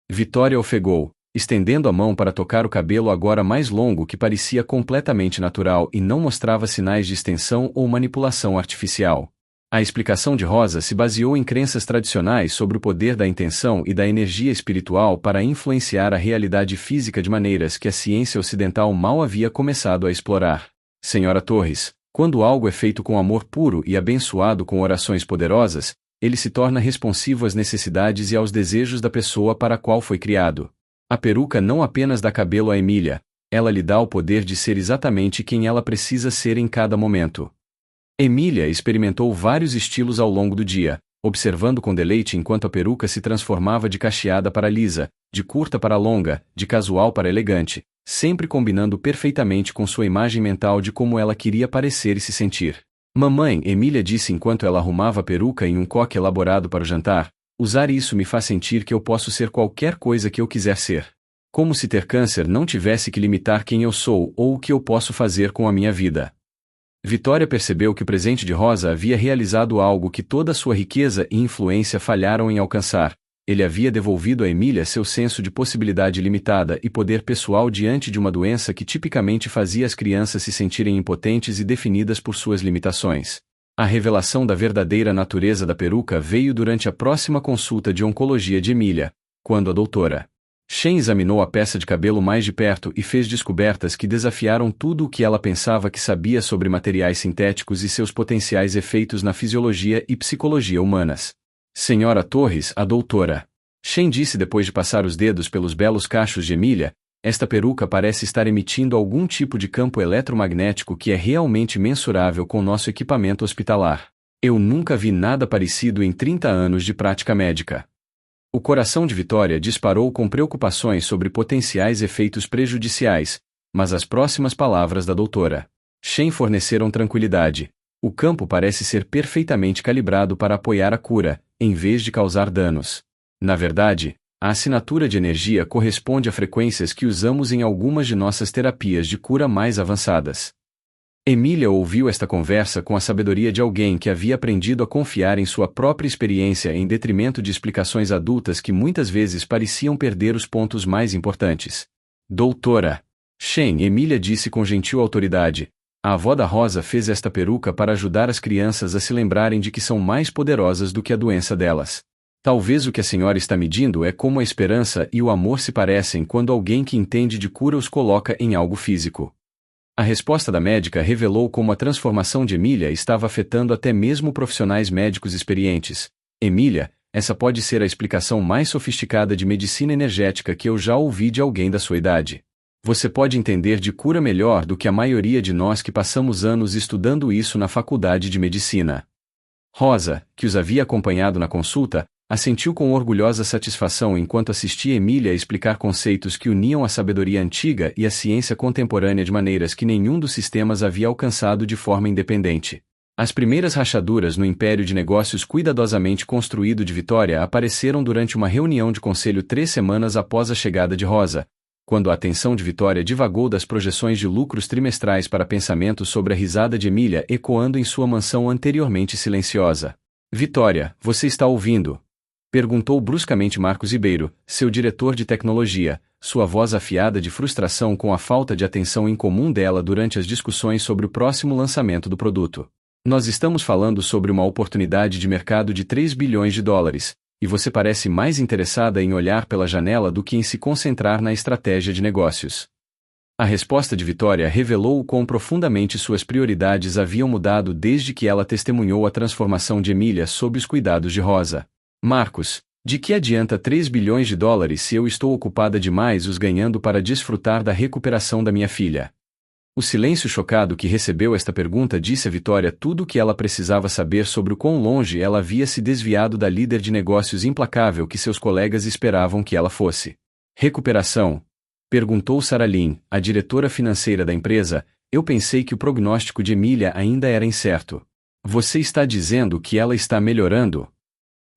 Vitória ofegou, estendendo a mão para tocar o cabelo agora mais longo que parecia completamente natural e não mostrava sinais de extensão ou manipulação artificial. A explicação de Rosa se baseou em crenças tradicionais sobre o poder da intenção e da energia espiritual para influenciar a realidade física de maneiras que a ciência ocidental mal havia começado a explorar. Senhora Torres, quando algo é feito com amor puro e abençoado com orações poderosas, ele se torna responsivo às necessidades e aos desejos da pessoa para a qual foi criado. A peruca não apenas dá cabelo a Emília, ela lhe dá o poder de ser exatamente quem ela precisa ser em cada momento. Emília experimentou vários estilos ao longo do dia, observando com deleite enquanto a peruca se transformava de cacheada para lisa, de curta para longa, de casual para elegante, sempre combinando perfeitamente com sua imagem mental de como ela queria parecer e se sentir. Mamãe, Emília disse enquanto ela arrumava a peruca em um coque elaborado para o jantar, usar isso me faz sentir que eu posso ser qualquer coisa que eu quiser ser. Como se ter câncer não tivesse que limitar quem eu sou ou o que eu posso fazer com a minha vida. Vitória percebeu que o presente de Rosa havia realizado algo que toda sua riqueza e influência falharam em alcançar. Ele havia devolvido a Emília seu senso de possibilidade limitada e poder pessoal diante de uma doença que tipicamente fazia as crianças se sentirem impotentes e definidas por suas limitações. A revelação da verdadeira natureza da peruca veio durante a próxima consulta de oncologia de Emília, quando a doutora Shen examinou a peça de cabelo mais de perto e fez descobertas que desafiaram tudo o que ela pensava que sabia sobre materiais sintéticos e seus potenciais efeitos na fisiologia e psicologia humanas. Senhora Torres, a doutora Shen disse depois de passar os dedos pelos belos cachos de Emília, esta peruca parece estar emitindo algum tipo de campo eletromagnético que é realmente mensurável com nosso equipamento hospitalar. Eu nunca vi nada parecido em 30 anos de prática médica. O coração de Vitória disparou com preocupações sobre potenciais efeitos prejudiciais, mas as próximas palavras da doutora Shen forneceram tranquilidade. O campo parece ser perfeitamente calibrado para apoiar a cura, em vez de causar danos. Na verdade, a assinatura de energia corresponde a frequências que usamos em algumas de nossas terapias de cura mais avançadas. Emília ouviu esta conversa com a sabedoria de alguém que havia aprendido a confiar em sua própria experiência em detrimento de explicações adultas que muitas vezes pareciam perder os pontos mais importantes. Doutora Shen, Emília disse com gentil autoridade, a avó da Rosa fez esta peruca para ajudar as crianças a se lembrarem de que são mais poderosas do que a doença delas. Talvez o que a senhora está medindo é como a esperança e o amor se parecem quando alguém que entende de cura os coloca em algo físico. A resposta da médica revelou como a transformação de Emília estava afetando até mesmo profissionais médicos experientes. Emília, essa pode ser a explicação mais sofisticada de medicina energética que eu já ouvi de alguém da sua idade. Você pode entender de cura melhor do que a maioria de nós que passamos anos estudando isso na faculdade de medicina. Rosa, que os havia acompanhado na consulta, assentiu com orgulhosa satisfação enquanto assistia Emília explicar conceitos que uniam a sabedoria antiga e a ciência contemporânea de maneiras que nenhum dos sistemas havia alcançado de forma independente. As primeiras rachaduras no império de negócios cuidadosamente construído de Vitória apareceram durante uma reunião de conselho 3 semanas após a chegada de Rosa, quando a atenção de Vitória divagou das projeções de lucros trimestrais para pensamentos sobre a risada de Emília ecoando em sua mansão anteriormente silenciosa. Vitória, você está ouvindo? Perguntou bruscamente Marcos Ribeiro, seu diretor de tecnologia, sua voz afiada de frustração com a falta de atenção incomum dela durante as discussões sobre o próximo lançamento do produto. Nós estamos falando sobre uma oportunidade de mercado de 3 bilhões de dólares, e você parece mais interessada em olhar pela janela do que em se concentrar na estratégia de negócios. A resposta de Vitória revelou o quão profundamente suas prioridades haviam mudado desde que ela testemunhou a transformação de Emília sob os cuidados de Rosa. Marcos, de que adianta 3 bilhões de dólares se eu estou ocupada demais os ganhando para desfrutar da recuperação da minha filha? O silêncio chocado que recebeu esta pergunta disse a Vitória tudo o que ela precisava saber sobre o quão longe ela havia se desviado da líder de negócios implacável que seus colegas esperavam que ela fosse. Recuperação? Perguntou Sarah Lynn, a diretora financeira da empresa. Eu pensei que o prognóstico de Emília ainda era incerto. Você está dizendo que ela está melhorando?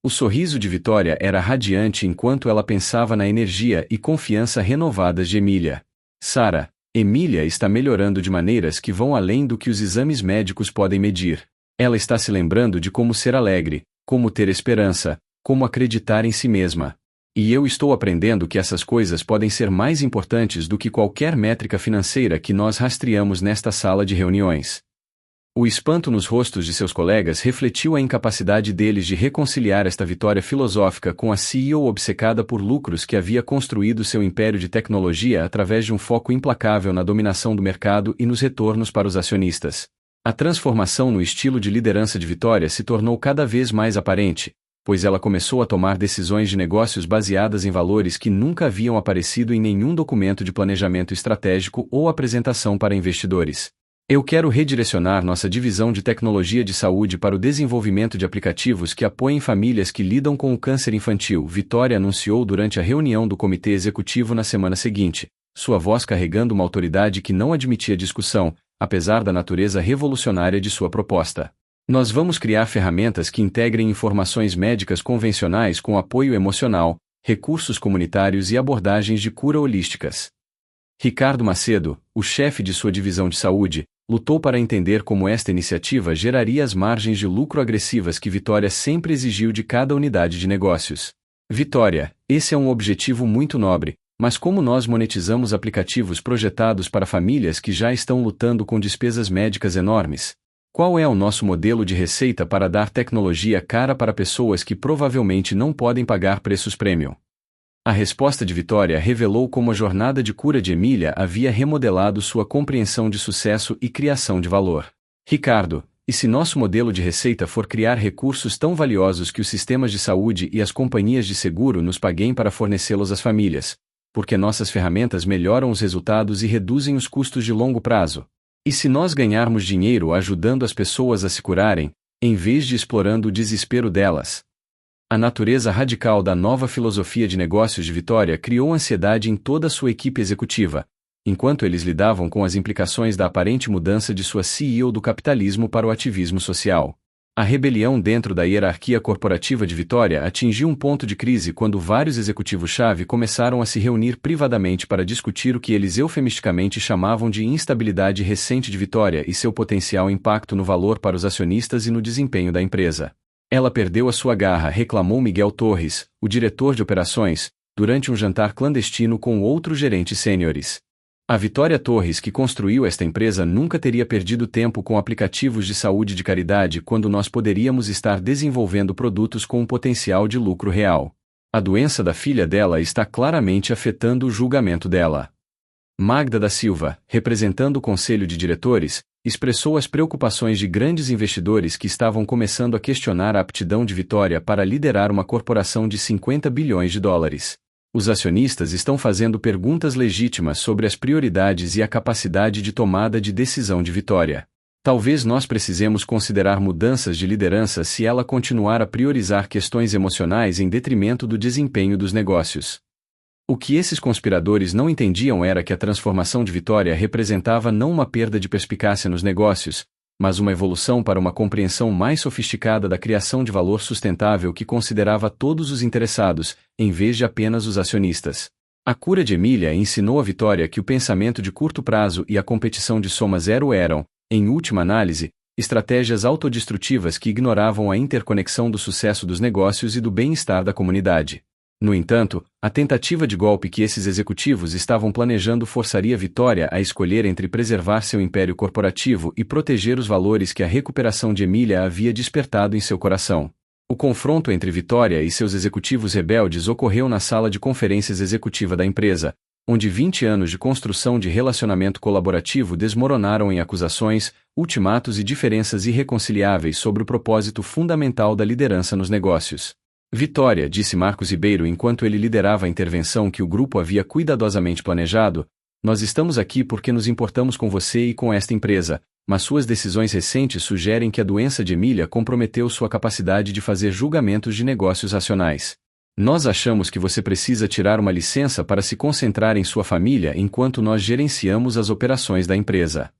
O sorriso de Vitória era radiante enquanto ela pensava na energia e confiança renovadas de Emília. Sarah, Emília está melhorando de maneiras que vão além do que os exames médicos podem medir. Ela está se lembrando de como ser alegre, como ter esperança, como acreditar em si mesma. E eu estou aprendendo que essas coisas podem ser mais importantes do que qualquer métrica financeira que nós rastreamos nesta sala de reuniões. O espanto nos rostos de seus colegas refletiu a incapacidade deles de reconciliar esta vitória filosófica com a CEO obcecada por lucros que havia construído seu império de tecnologia através de um foco implacável na dominação do mercado e nos retornos para os acionistas. A transformação no estilo de liderança de Vitória se tornou cada vez mais aparente, pois ela começou a tomar decisões de negócios baseadas em valores que nunca haviam aparecido em nenhum documento de planejamento estratégico ou apresentação para investidores. Eu quero redirecionar nossa divisão de tecnologia de saúde para o desenvolvimento de aplicativos que apoiem famílias que lidam com o câncer infantil, Vitória anunciou durante a reunião do comitê executivo na semana seguinte, sua voz carregando uma autoridade que não admitia discussão, apesar da natureza revolucionária de sua proposta. Nós vamos criar ferramentas que integrem informações médicas convencionais com apoio emocional, recursos comunitários e abordagens de cura holísticas. Ricardo Macedo, o chefe de sua divisão de saúde, lutou para entender como esta iniciativa geraria as margens de lucro agressivas que Vitória sempre exigiu de cada unidade de negócios. Vitória, esse é um objetivo muito nobre, mas como nós monetizamos aplicativos projetados para famílias que já estão lutando com despesas médicas enormes? Qual é o nosso modelo de receita para dar tecnologia cara para pessoas que provavelmente não podem pagar preços premium? A resposta de Vitória revelou como a jornada de cura de Emília havia remodelado sua compreensão de sucesso e criação de valor. Ricardo, e se nosso modelo de receita for criar recursos tão valiosos que os sistemas de saúde e as companhias de seguro nos paguem para fornecê-los às famílias? Porque nossas ferramentas melhoram os resultados e reduzem os custos de longo prazo. E se nós ganharmos dinheiro ajudando as pessoas a se curarem, em vez de explorando o desespero delas? A natureza radical da nova filosofia de negócios de Vitória criou ansiedade em toda a sua equipe executiva, enquanto eles lidavam com as implicações da aparente mudança de sua CEO do capitalismo para o ativismo social. A rebelião dentro da hierarquia corporativa de Vitória atingiu um ponto de crise quando vários executivos-chave começaram a se reunir privadamente para discutir o que eles eufemisticamente chamavam de instabilidade recente de Vitória e seu potencial impacto no valor para os acionistas e no desempenho da empresa. Ela perdeu a sua garra, reclamou Miguel Torres, o diretor de operações, durante um jantar clandestino com outros gerentes sêniores. A Vitória Torres, que construiu esta empresa, nunca teria perdido tempo com aplicativos de saúde de caridade quando nós poderíamos estar desenvolvendo produtos com um potencial de lucro real. A doença da filha dela está claramente afetando o julgamento dela. Magda da Silva, representando o conselho de diretores, expressou as preocupações de grandes investidores que estavam começando a questionar a aptidão de Vitória para liderar uma corporação de 50 bilhões de dólares. Os acionistas estão fazendo perguntas legítimas sobre as prioridades e a capacidade de tomada de decisão de Vitória. Talvez nós precisemos considerar mudanças de liderança se ela continuar a priorizar questões emocionais em detrimento do desempenho dos negócios. O que esses conspiradores não entendiam era que a transformação de Vitória representava não uma perda de perspicácia nos negócios, mas uma evolução para uma compreensão mais sofisticada da criação de valor sustentável que considerava todos os interessados, em vez de apenas os acionistas. A cura de Emília ensinou a Vitória que o pensamento de curto prazo e a competição de soma zero eram, em última análise, estratégias autodestrutivas que ignoravam a interconexão do sucesso dos negócios e do bem-estar da comunidade. No entanto, a tentativa de golpe que esses executivos estavam planejando forçaria Vitória a escolher entre preservar seu império corporativo e proteger os valores que a recuperação de Emília havia despertado em seu coração. O confronto entre Vitória e seus executivos rebeldes ocorreu na sala de conferências executiva da empresa, onde 20 anos de construção de relacionamento colaborativo desmoronaram em acusações, ultimatos e diferenças irreconciliáveis sobre o propósito fundamental da liderança nos negócios. Vitória, disse Marcos Ribeiro enquanto ele liderava a intervenção que o grupo havia cuidadosamente planejado, nós estamos aqui porque nos importamos com você e com esta empresa, mas suas decisões recentes sugerem que a doença de Emília comprometeu sua capacidade de fazer julgamentos de negócios racionais. Nós achamos que você precisa tirar uma licença para se concentrar em sua família enquanto nós gerenciamos as operações da empresa.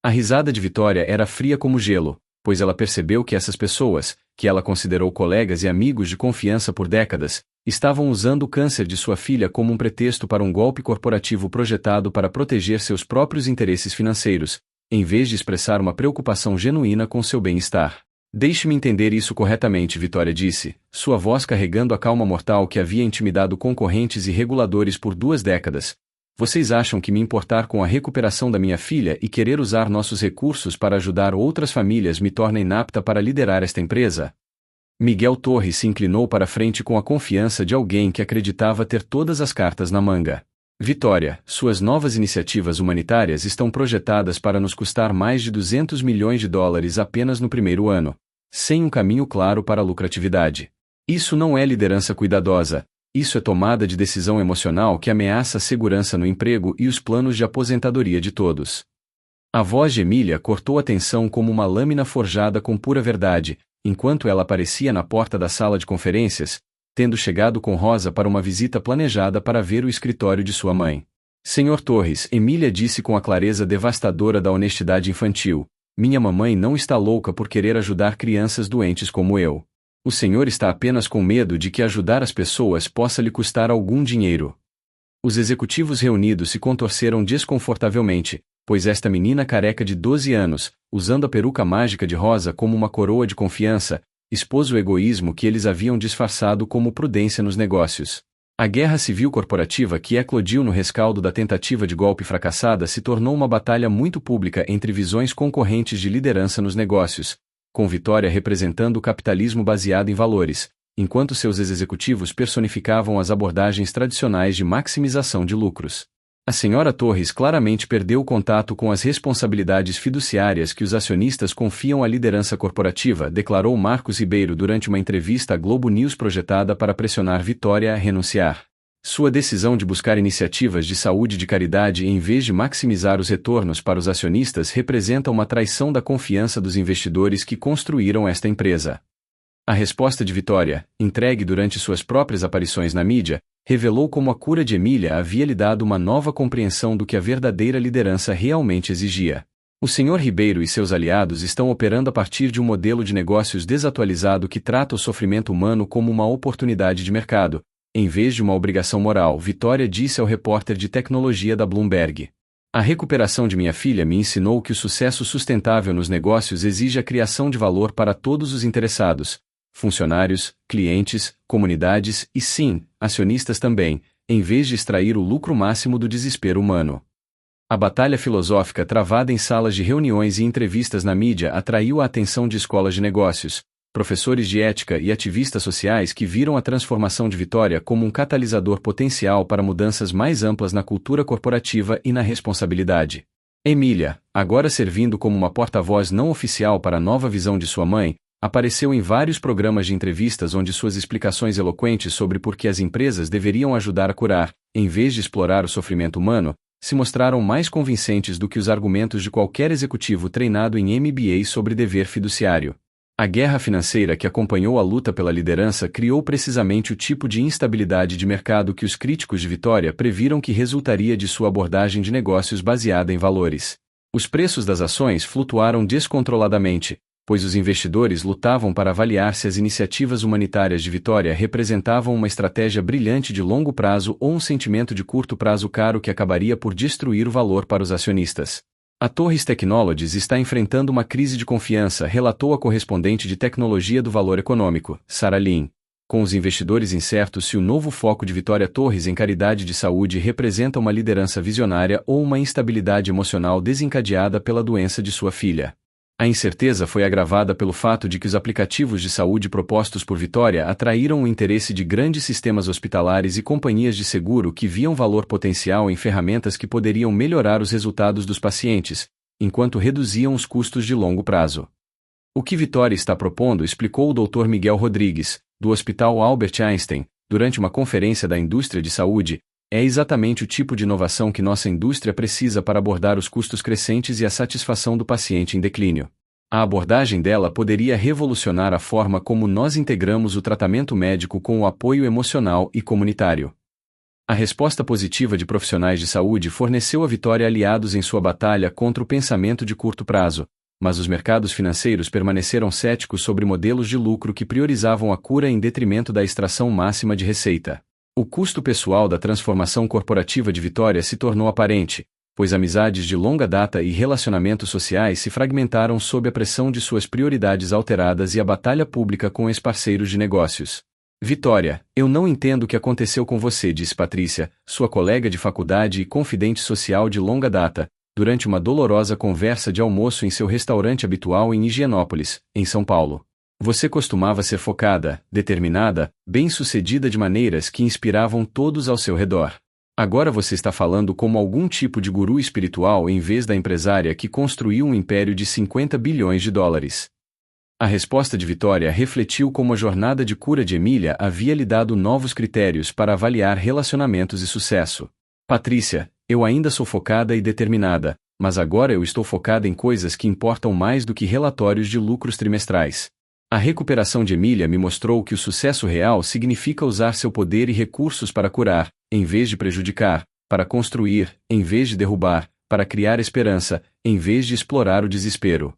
A risada de Vitória era fria como gelo, pois ela percebeu que essas pessoas, que ela considerou colegas e amigos de confiança por décadas, estavam usando o câncer de sua filha como um pretexto para um golpe corporativo projetado para proteger seus próprios interesses financeiros, em vez de expressar uma preocupação genuína com seu bem-estar. Deixe-me entender isso corretamente, Vitória disse, sua voz carregando a calma mortal que havia intimidado concorrentes e reguladores por 2 décadas. Vocês acham que me importar com a recuperação da minha filha e querer usar nossos recursos para ajudar outras famílias me torna inapta para liderar esta empresa? Miguel Torres se inclinou para frente com a confiança de alguém que acreditava ter todas as cartas na manga. Vitória, suas novas iniciativas humanitárias estão projetadas para nos custar mais de 200 milhões de dólares apenas no primeiro ano, sem um caminho claro para a lucratividade. Isso não é liderança cuidadosa. Isso é tomada de decisão emocional que ameaça a segurança no emprego e os planos de aposentadoria de todos. A voz de Emília cortou a tensão como uma lâmina forjada com pura verdade, enquanto ela aparecia na porta da sala de conferências, tendo chegado com Rosa para uma visita planejada para ver o escritório de sua mãe. Senhor Torres, Emília disse com a clareza devastadora da honestidade infantil, minha mamãe não está louca por querer ajudar crianças doentes como eu. O senhor está apenas com medo de que ajudar as pessoas possa lhe custar algum dinheiro. Os executivos reunidos se contorceram desconfortavelmente, pois esta menina careca de 12 anos, usando a peruca mágica de Rosa como uma coroa de confiança, expôs o egoísmo que eles haviam disfarçado como prudência nos negócios. A guerra civil corporativa que eclodiu no rescaldo da tentativa de golpe fracassada se tornou uma batalha muito pública entre visões concorrentes de liderança nos negócios, com Vitória representando o capitalismo baseado em valores, enquanto seus executivos personificavam as abordagens tradicionais de maximização de lucros. A senhora Torres claramente perdeu o contato com as responsabilidades fiduciárias que os acionistas confiam à liderança corporativa, declarou Marcos Ribeiro durante uma entrevista à Globo News projetada para pressionar Vitória a renunciar. Sua decisão de buscar iniciativas de saúde de caridade em vez de maximizar os retornos para os acionistas representa uma traição da confiança dos investidores que construíram esta empresa. A resposta de Vitória, entregue durante suas próprias aparições na mídia, revelou como a cura de Emília havia lhe dado uma nova compreensão do que a verdadeira liderança realmente exigia. O Sr. Ribeiro e seus aliados estão operando a partir de um modelo de negócios desatualizado que trata o sofrimento humano como uma oportunidade de mercado, em vez de uma obrigação moral, Vitória disse ao repórter de tecnologia da Bloomberg. A recuperação de minha filha me ensinou que o sucesso sustentável nos negócios exige a criação de valor para todos os interessados, funcionários, clientes, comunidades e, sim, acionistas também, em vez de extrair o lucro máximo do desespero humano. A batalha filosófica travada em salas de reuniões e entrevistas na mídia atraiu a atenção de escolas de negócios, professores de ética e ativistas sociais que viram a transformação de Vitória como um catalisador potencial para mudanças mais amplas na cultura corporativa e na responsabilidade. Emília, agora servindo como uma porta-voz não oficial para a nova visão de sua mãe, apareceu em vários programas de entrevistas onde suas explicações eloquentes sobre por que as empresas deveriam ajudar a curar, em vez de explorar o sofrimento humano, se mostraram mais convincentes do que os argumentos de qualquer executivo treinado em MBA sobre dever fiduciário. A guerra financeira que acompanhou a luta pela liderança criou precisamente o tipo de instabilidade de mercado que os críticos de Vitória previram que resultaria de sua abordagem de negócios baseada em valores. Os preços das ações flutuaram descontroladamente, pois os investidores lutavam para avaliar se as iniciativas humanitárias de Vitória representavam uma estratégia brilhante de longo prazo ou um sentimento de curto prazo caro que acabaria por destruir o valor para os acionistas. A Torres Technologies está enfrentando uma crise de confiança, relatou a correspondente de tecnologia do Valor Econômico, Sarah Lin. Com os investidores incertos se o novo foco de Vitória Torres em caridade de saúde representa uma liderança visionária ou uma instabilidade emocional desencadeada pela doença de sua filha. A incerteza foi agravada pelo fato de que os aplicativos de saúde propostos por Vitória atraíram o interesse de grandes sistemas hospitalares e companhias de seguro que viam valor potencial em ferramentas que poderiam melhorar os resultados dos pacientes, enquanto reduziam os custos de longo prazo. O que Vitória está propondo, explicou o Dr. Miguel Rodrigues, do Hospital Albert Einstein, durante uma conferência da indústria de saúde, é exatamente o tipo de inovação que nossa indústria precisa para abordar os custos crescentes e a satisfação do paciente em declínio. A abordagem dela poderia revolucionar a forma como nós integramos o tratamento médico com o apoio emocional e comunitário. A resposta positiva de profissionais de saúde forneceu a Vitória aliados em sua batalha contra o pensamento de curto prazo, mas os mercados financeiros permaneceram céticos sobre modelos de lucro que priorizavam a cura em detrimento da extração máxima de receita. O custo pessoal da transformação corporativa de Vitória se tornou aparente, pois amizades de longa data e relacionamentos sociais se fragmentaram sob a pressão de suas prioridades alteradas e a batalha pública com ex-parceiros de negócios. Vitória, eu não entendo o que aconteceu com você, disse Patrícia, sua colega de faculdade e confidente social de longa data, durante uma dolorosa conversa de almoço em seu restaurante habitual em Higienópolis, em São Paulo. Você costumava ser focada, determinada, bem-sucedida de maneiras que inspiravam todos ao seu redor. Agora você está falando como algum tipo de guru espiritual em vez da empresária que construiu um império de 50 bilhões de dólares. A resposta de Vitória refletiu como a jornada de cura de Emília havia lhe dado novos critérios para avaliar relacionamentos e sucesso. Patrícia, eu ainda sou focada e determinada, mas agora eu estou focada em coisas que importam mais do que relatórios de lucros trimestrais. A recuperação de Emília me mostrou que o sucesso real significa usar seu poder e recursos para curar, em vez de prejudicar, para construir, em vez de derrubar, para criar esperança, em vez de explorar o desespero.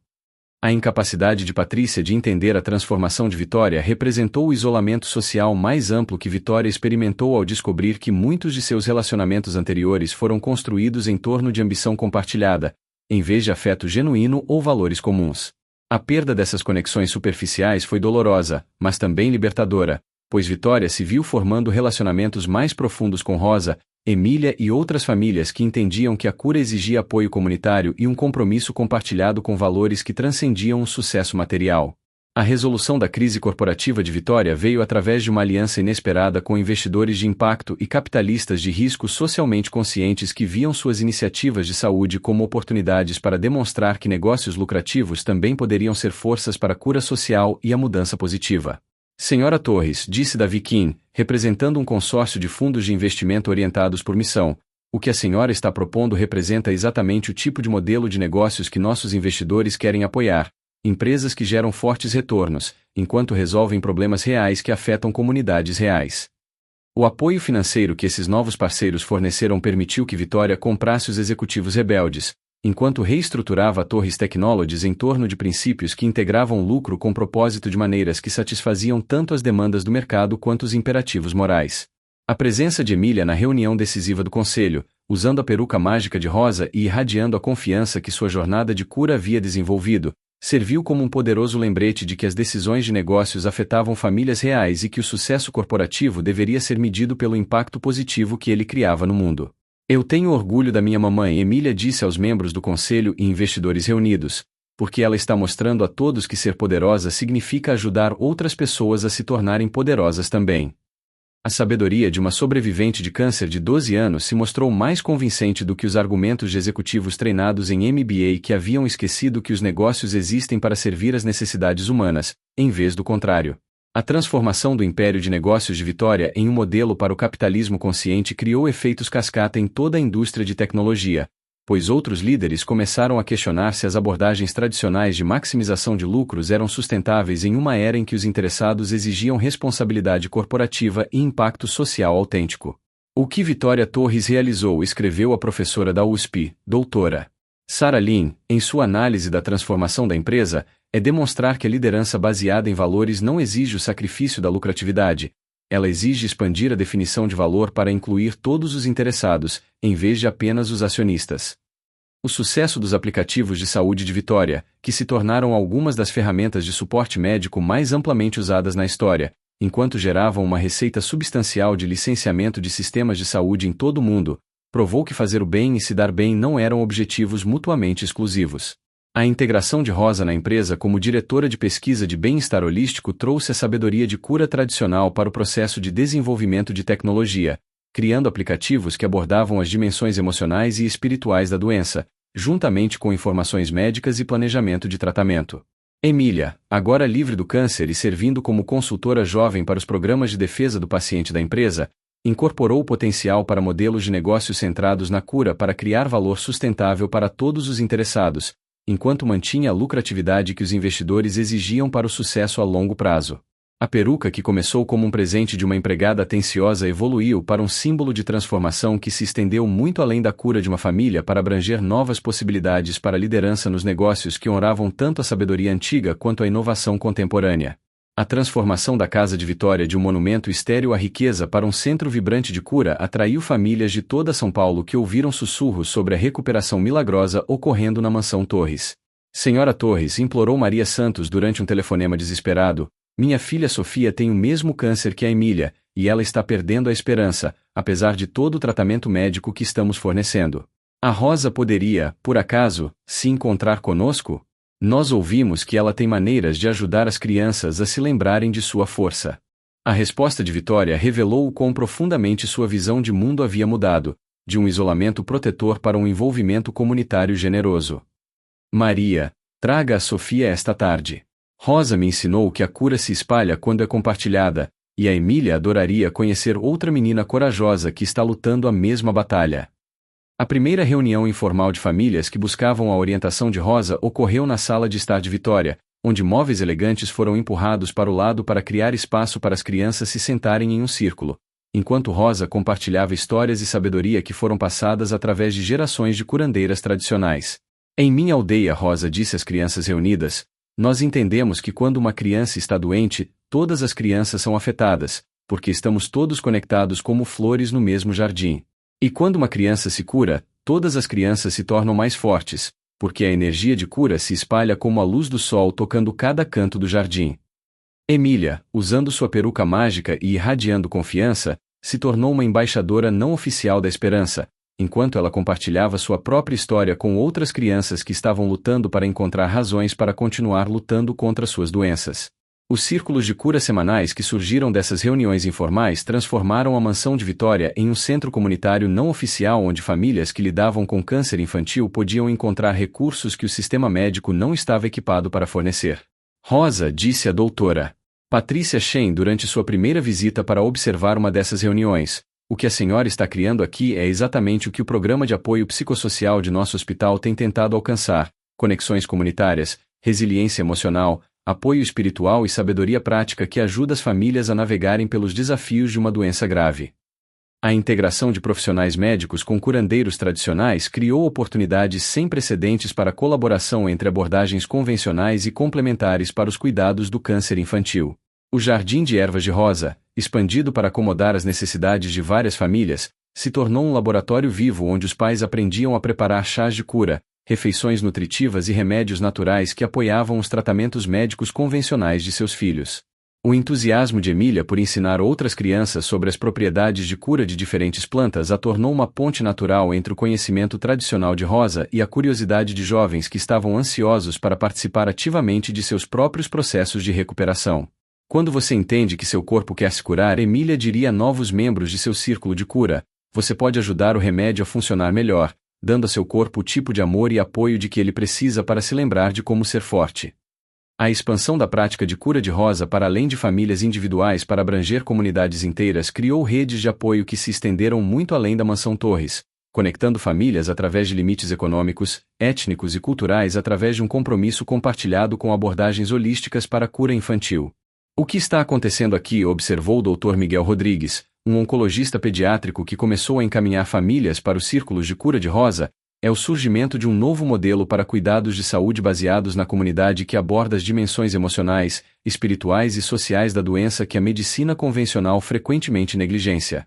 A incapacidade de Patrícia de entender a transformação de Vitória representou o isolamento social mais amplo que Vitória experimentou ao descobrir que muitos de seus relacionamentos anteriores foram construídos em torno de ambição compartilhada, em vez de afeto genuíno ou valores comuns. A perda dessas conexões superficiais foi dolorosa, mas também libertadora, pois Vitória se viu formando relacionamentos mais profundos com Rosa, Emília e outras famílias que entendiam que a cura exigia apoio comunitário e um compromisso compartilhado com valores que transcendiam o sucesso material. A resolução da crise corporativa de Vitória veio através de uma aliança inesperada com investidores de impacto e capitalistas de risco socialmente conscientes que viam suas iniciativas de saúde como oportunidades para demonstrar que negócios lucrativos também poderiam ser forças para a cura social e a mudança positiva. Senhora Torres, disse Davi Kim, representando um consórcio de fundos de investimento orientados por missão, o que a senhora está propondo representa exatamente o tipo de modelo de negócios que nossos investidores querem apoiar. empresas que geram fortes retornos, enquanto resolvem problemas reais que afetam comunidades reais. O apoio financeiro que esses novos parceiros forneceram permitiu que Vitória comprasse os executivos rebeldes, enquanto reestruturava a Torres Technologies em torno de princípios que integravam lucro com propósito de maneiras que satisfaziam tanto as demandas do mercado quanto os imperativos morais. A presença de Emília na reunião decisiva do conselho, usando a peruca mágica de Rosa e irradiando a confiança que sua jornada de cura havia desenvolvido, serviu como um poderoso lembrete de que as decisões de negócios afetavam famílias reais e que o sucesso corporativo deveria ser medido pelo impacto positivo que ele criava no mundo. Eu tenho orgulho da minha mamãe, Emília disse aos membros do conselho e investidores reunidos, porque ela está mostrando a todos que ser poderosa significa ajudar outras pessoas a se tornarem poderosas também. A sabedoria de uma sobrevivente de câncer de 12 anos se mostrou mais convincente do que os argumentos de executivos treinados em MBA que haviam esquecido que os negócios existem para servir às necessidades humanas, em vez do contrário. A transformação do império de negócios de Vitória em um modelo para o capitalismo consciente criou efeitos cascata em toda a indústria de tecnologia, pois outros líderes começaram a questionar se as abordagens tradicionais de maximização de lucros eram sustentáveis em uma era em que os interessados exigiam responsabilidade corporativa e impacto social autêntico. O que Vitória Torres realizou, escreveu a professora da USP, doutora Sarah Lin, em sua análise da transformação da empresa, é demonstrar que a liderança baseada em valores não exige o sacrifício da lucratividade, ela exige expandir a definição de valor para incluir todos os interessados, em vez de apenas os acionistas. O sucesso dos aplicativos de saúde de Vitória, que se tornaram algumas das ferramentas de suporte médico mais amplamente usadas na história, enquanto geravam uma receita substancial de licenciamento de sistemas de saúde em todo o mundo, provou que fazer o bem e se dar bem não eram objetivos mutuamente exclusivos. A integração de Rosa na empresa como diretora de pesquisa de bem-estar holístico trouxe a sabedoria de cura tradicional para o processo de desenvolvimento de tecnologia, criando aplicativos que abordavam as dimensões emocionais e espirituais da doença, juntamente com informações médicas e planejamento de tratamento. Emília, agora livre do câncer e servindo como consultora jovem para os programas de defesa do paciente da empresa, incorporou o potencial para modelos de negócios centrados na cura para criar valor sustentável para todos os interessados, enquanto mantinha a lucratividade que os investidores exigiam para o sucesso a longo prazo. A peruca que começou como um presente de uma empregada atenciosa evoluiu para um símbolo de transformação que se estendeu muito além da cura de uma família para abranger novas possibilidades para a liderança nos negócios que honravam tanto a sabedoria antiga quanto a inovação contemporânea. A transformação da Casa de Vitória de um monumento estéril à riqueza para um centro vibrante de cura atraiu famílias de toda São Paulo que ouviram sussurros sobre a recuperação milagrosa ocorrendo na mansão Torres. Senhora Torres, implorou Maria Santos durante um telefonema desesperado, minha filha Sofia tem o mesmo câncer que a Emília, e ela está perdendo a esperança, apesar de todo o tratamento médico que estamos fornecendo. A Rosa poderia, por acaso, se encontrar conosco? Nós ouvimos que ela tem maneiras de ajudar as crianças a se lembrarem de sua força. A resposta de Vitória revelou o quão profundamente sua visão de mundo havia mudado, de um isolamento protetor para um envolvimento comunitário generoso. Maria, traga a Sofia esta tarde. Rosa me ensinou que a cura se espalha quando é compartilhada, e a Emília adoraria conhecer outra menina corajosa que está lutando a mesma batalha. A primeira reunião informal de famílias que buscavam a orientação de Rosa ocorreu na sala de estar de Vitória, onde móveis elegantes foram empurrados para o lado para criar espaço para as crianças se sentarem em um círculo, enquanto Rosa compartilhava histórias e sabedoria que foram passadas através de gerações de curandeiras tradicionais. Em minha aldeia, Rosa disse às crianças reunidas, nós entendemos que quando uma criança está doente, todas as crianças são afetadas, porque estamos todos conectados como flores no mesmo jardim. E quando uma criança se cura, todas as crianças se tornam mais fortes, porque a energia de cura se espalha como a luz do sol tocando cada canto do jardim. Emília, usando sua peruca mágica e irradiando confiança, se tornou uma embaixadora não oficial da esperança, enquanto ela compartilhava sua própria história com outras crianças que estavam lutando para encontrar razões para continuar lutando contra suas doenças. Os círculos de cura semanais que surgiram dessas reuniões informais transformaram a Mansão de Vitória em um centro comunitário não oficial onde famílias que lidavam com câncer infantil podiam encontrar recursos que o sistema médico não estava equipado para fornecer. Rosa, disse a doutora Patrícia Shen durante sua primeira visita para observar uma dessas reuniões, o que a senhora está criando aqui é exatamente o que o programa de apoio psicossocial de nosso hospital tem tentado alcançar, conexões comunitárias, resiliência emocional, apoio espiritual e sabedoria prática que ajuda as famílias a navegarem pelos desafios de uma doença grave. A integração de profissionais médicos com curandeiros tradicionais criou oportunidades sem precedentes para a colaboração entre abordagens convencionais e complementares para os cuidados do câncer infantil. O Jardim de Ervas de Rosa, expandido para acomodar as necessidades de várias famílias, se tornou um laboratório vivo onde os pais aprendiam a preparar chás de cura, refeições nutritivas e remédios naturais que apoiavam os tratamentos médicos convencionais de seus filhos. O entusiasmo de Emília por ensinar outras crianças sobre as propriedades de cura de diferentes plantas a tornou uma ponte natural entre o conhecimento tradicional de Rosa e a curiosidade de jovens que estavam ansiosos para participar ativamente de seus próprios processos de recuperação. Quando você entende que seu corpo quer se curar, Emília diria a novos membros de seu círculo de cura, você pode ajudar o remédio a funcionar melhor, dando a seu corpo o tipo de amor e apoio de que ele precisa para se lembrar de como ser forte. A expansão da prática de cura de Rosa para além de famílias individuais para abranger comunidades inteiras criou redes de apoio que se estenderam muito além da Mansão Torres, conectando famílias através de limites econômicos, étnicos e culturais através de um compromisso compartilhado com abordagens holísticas para a cura infantil. O que está acontecendo aqui? Observou o Dr. Miguel Rodrigues, um oncologista pediátrico que começou a encaminhar famílias para os círculos de cura de Rosa, é o surgimento de um novo modelo para cuidados de saúde baseados na comunidade que aborda as dimensões emocionais, espirituais e sociais da doença que a medicina convencional frequentemente negligencia.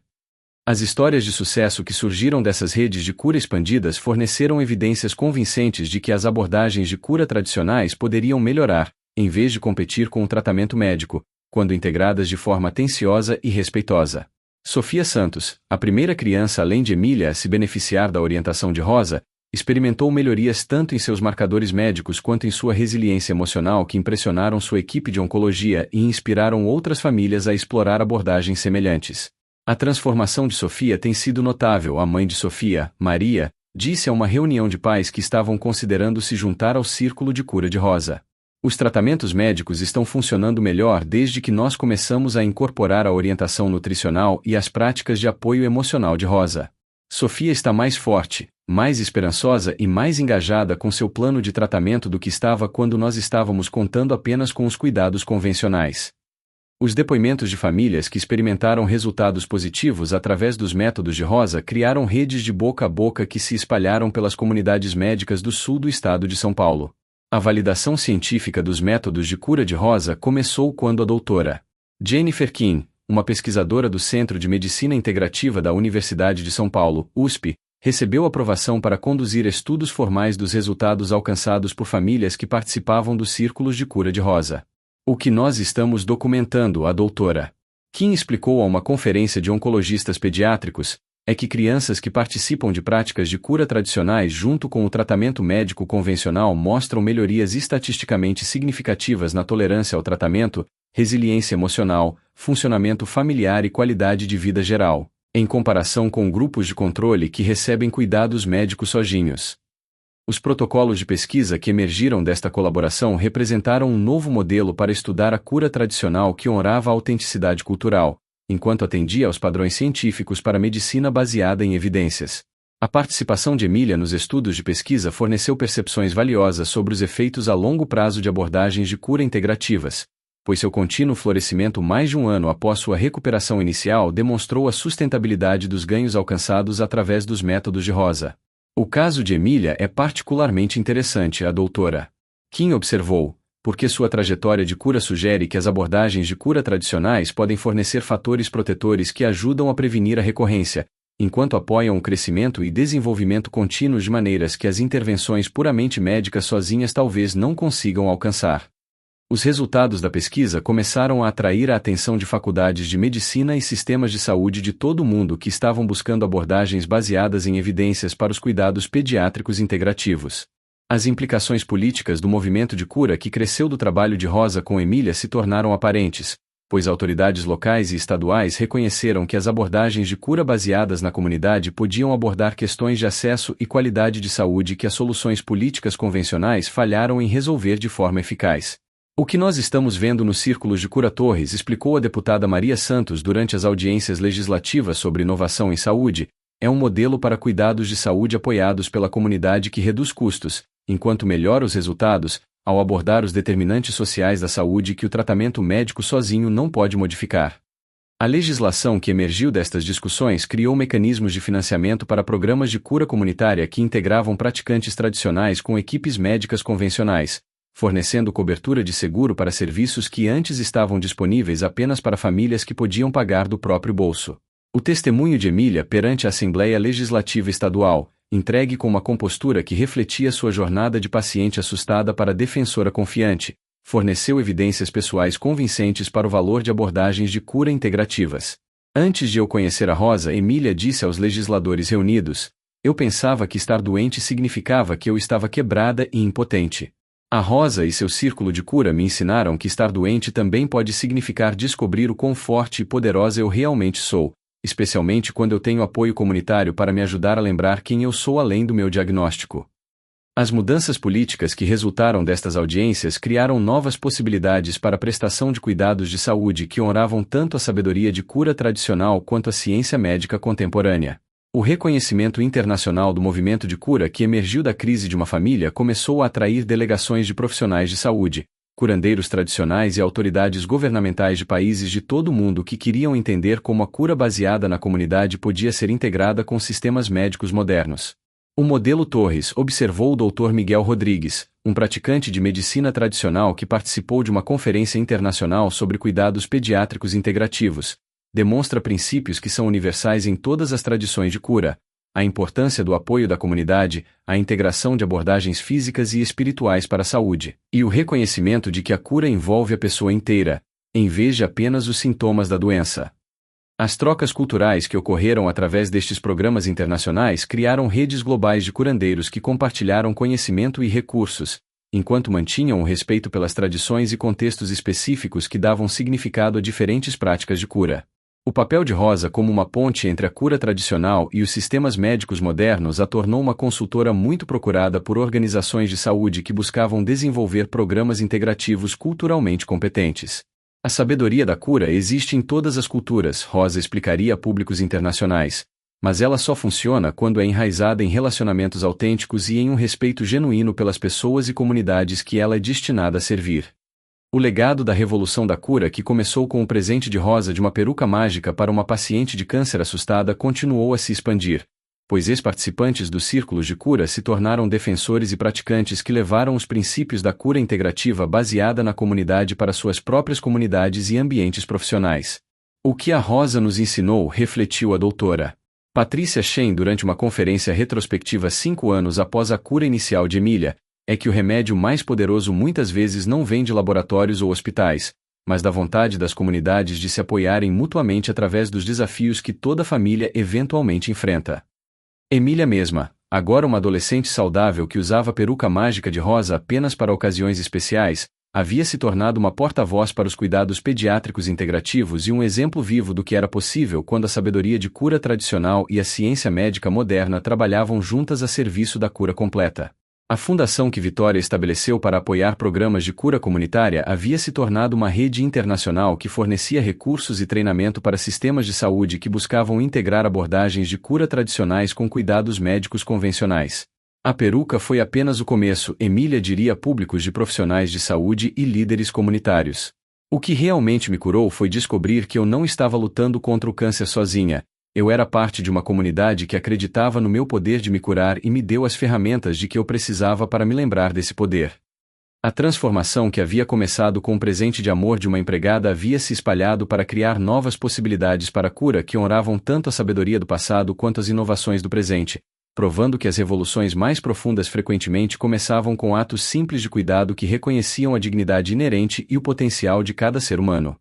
As histórias de sucesso que surgiram dessas redes de cura expandidas forneceram evidências convincentes de que as abordagens de cura tradicionais poderiam melhorar, em vez de competir com o tratamento médico, quando integradas de forma atenciosa e respeitosa. Sofia Santos, a primeira criança além de Emília a se beneficiar da orientação de Rosa, experimentou melhorias tanto em seus marcadores médicos quanto em sua resiliência emocional que impressionaram sua equipe de oncologia e inspiraram outras famílias a explorar abordagens semelhantes. A transformação de Sofia tem sido notável. A mãe de Sofia, Maria, disse a uma reunião de pais que estavam considerando se juntar ao círculo de cura de Rosa. Os tratamentos médicos estão funcionando melhor desde que nós começamos a incorporar a orientação nutricional e as práticas de apoio emocional de Rosa. Sofia está mais forte, mais esperançosa e mais engajada com seu plano de tratamento do que estava quando nós estávamos contando apenas com os cuidados convencionais. Os depoimentos de famílias que experimentaram resultados positivos através dos métodos de Rosa criaram redes de boca a boca que se espalharam pelas comunidades médicas do sul do estado de São Paulo. A validação científica dos métodos de cura de Rosa começou quando a doutora Jennifer Kim, uma pesquisadora do Centro de Medicina Integrativa da Universidade de São Paulo, USP, recebeu aprovação para conduzir estudos formais dos resultados alcançados por famílias que participavam dos círculos de cura de Rosa. O que nós estamos documentando, a doutora Kim explicou a uma conferência de oncologistas pediátricos, é que crianças que participam de práticas de cura tradicionais junto com o tratamento médico convencional mostram melhorias estatisticamente significativas na tolerância ao tratamento, resiliência emocional, funcionamento familiar e qualidade de vida geral, em comparação com grupos de controle que recebem cuidados médicos sozinhos. Os protocolos de pesquisa que emergiram desta colaboração representaram um novo modelo para estudar a cura tradicional que honrava a autenticidade cultural, enquanto atendia aos padrões científicos para medicina baseada em evidências. A participação de Emília nos estudos de pesquisa forneceu percepções valiosas sobre os efeitos a longo prazo de abordagens de cura integrativas, pois seu contínuo florescimento mais de um ano após sua recuperação inicial demonstrou a sustentabilidade dos ganhos alcançados através dos métodos de Rosa. O caso de Emília é particularmente interessante, a doutora Kim observou, porque sua trajetória de cura sugere que as abordagens de cura tradicionais podem fornecer fatores protetores que ajudam a prevenir a recorrência, enquanto apoiam o crescimento e desenvolvimento contínuos de maneiras que as intervenções puramente médicas sozinhas talvez não consigam alcançar. Os resultados da pesquisa começaram a atrair a atenção de faculdades de medicina e sistemas de saúde de todo o mundo que estavam buscando abordagens baseadas em evidências para os cuidados pediátricos integrativos. As implicações políticas do movimento de cura que cresceu do trabalho de Rosa com Emília se tornaram aparentes, pois autoridades locais e estaduais reconheceram que as abordagens de cura baseadas na comunidade podiam abordar questões de acesso e qualidade de saúde que as soluções políticas convencionais falharam em resolver de forma eficaz. O que nós estamos vendo nos círculos de cura Torres, explicou a deputada Maria Santos durante as audiências legislativas sobre inovação em saúde, é um modelo para cuidados de saúde apoiados pela comunidade que reduz custos, enquanto melhora os resultados, ao abordar os determinantes sociais da saúde que o tratamento médico sozinho não pode modificar. A legislação que emergiu destas discussões criou mecanismos de financiamento para programas de cura comunitária que integravam praticantes tradicionais com equipes médicas convencionais, fornecendo cobertura de seguro para serviços que antes estavam disponíveis apenas para famílias que podiam pagar do próprio bolso. O testemunho de Emília perante a Assembleia Legislativa Estadual, entregue com uma compostura que refletia sua jornada de paciente assustada para defensora confiante, forneceu evidências pessoais convincentes para o valor de abordagens de cura integrativas. Antes de eu conhecer a Rosa, Emília disse aos legisladores reunidos: eu pensava que estar doente significava que eu estava quebrada e impotente. A Rosa e seu círculo de cura me ensinaram que estar doente também pode significar descobrir o quão forte e poderosa eu realmente sou, especialmente quando eu tenho apoio comunitário para me ajudar a lembrar quem eu sou além do meu diagnóstico. As mudanças políticas que resultaram destas audiências criaram novas possibilidades para a prestação de cuidados de saúde que honravam tanto a sabedoria de cura tradicional quanto a ciência médica contemporânea. O reconhecimento internacional do movimento de cura que emergiu da crise de uma família começou a atrair delegações de profissionais de saúde, curandeiros tradicionais e autoridades governamentais de países de todo o mundo que queriam entender como a cura baseada na comunidade podia ser integrada com sistemas médicos modernos. O modelo Torres, observou o Dr. Miguel Rodrigues, um praticante de medicina tradicional que participou de uma conferência internacional sobre cuidados pediátricos integrativos, demonstra princípios que são universais em todas as tradições de cura: a importância do apoio da comunidade, a integração de abordagens físicas e espirituais para a saúde, e o reconhecimento de que a cura envolve a pessoa inteira, em vez de apenas os sintomas da doença. As trocas culturais que ocorreram através destes programas internacionais criaram redes globais de curandeiros que compartilharam conhecimento e recursos, enquanto mantinham o respeito pelas tradições e contextos específicos que davam significado a diferentes práticas de cura. O papel de Rosa como uma ponte entre a cura tradicional e os sistemas médicos modernos a tornou uma consultora muito procurada por organizações de saúde que buscavam desenvolver programas integrativos culturalmente competentes. A sabedoria da cura existe em todas as culturas, Rosa explicaria a públicos internacionais, mas ela só funciona quando é enraizada em relacionamentos autênticos e em um respeito genuíno pelas pessoas e comunidades que ela é destinada a servir. O legado da revolução da cura que começou com o presente de Rosa de uma peruca mágica para uma paciente de câncer assustada continuou a se expandir, pois ex-participantes dos círculos de cura se tornaram defensores e praticantes que levaram os princípios da cura integrativa baseada na comunidade para suas próprias comunidades e ambientes profissionais. O que a Rosa nos ensinou, refletiu a doutora Patrícia Shen durante uma conferência retrospectiva 5 anos após a cura inicial de Emília, é que o remédio mais poderoso muitas vezes não vem de laboratórios ou hospitais, mas da vontade das comunidades de se apoiarem mutuamente através dos desafios que toda família eventualmente enfrenta. Emília mesma, agora uma adolescente saudável que usava a peruca mágica de Rosa apenas para ocasiões especiais, havia se tornado uma porta-voz para os cuidados pediátricos integrativos e um exemplo vivo do que era possível quando a sabedoria de cura tradicional e a ciência médica moderna trabalhavam juntas a serviço da cura completa. A fundação que Vitória estabeleceu para apoiar programas de cura comunitária havia se tornado uma rede internacional que fornecia recursos e treinamento para sistemas de saúde que buscavam integrar abordagens de cura tradicionais com cuidados médicos convencionais. A peruca foi apenas o começo, Emília diria a públicos de profissionais de saúde e líderes comunitários. O que realmente me curou foi descobrir que eu não estava lutando contra o câncer sozinha. Eu era parte de uma comunidade que acreditava no meu poder de me curar e me deu as ferramentas de que eu precisava para me lembrar desse poder. A transformação que havia começado com um presente de amor de uma empregada havia se espalhado para criar novas possibilidades para a cura que honravam tanto a sabedoria do passado quanto as inovações do presente, provando que as revoluções mais profundas frequentemente começavam com atos simples de cuidado que reconheciam a dignidade inerente e o potencial de cada ser humano.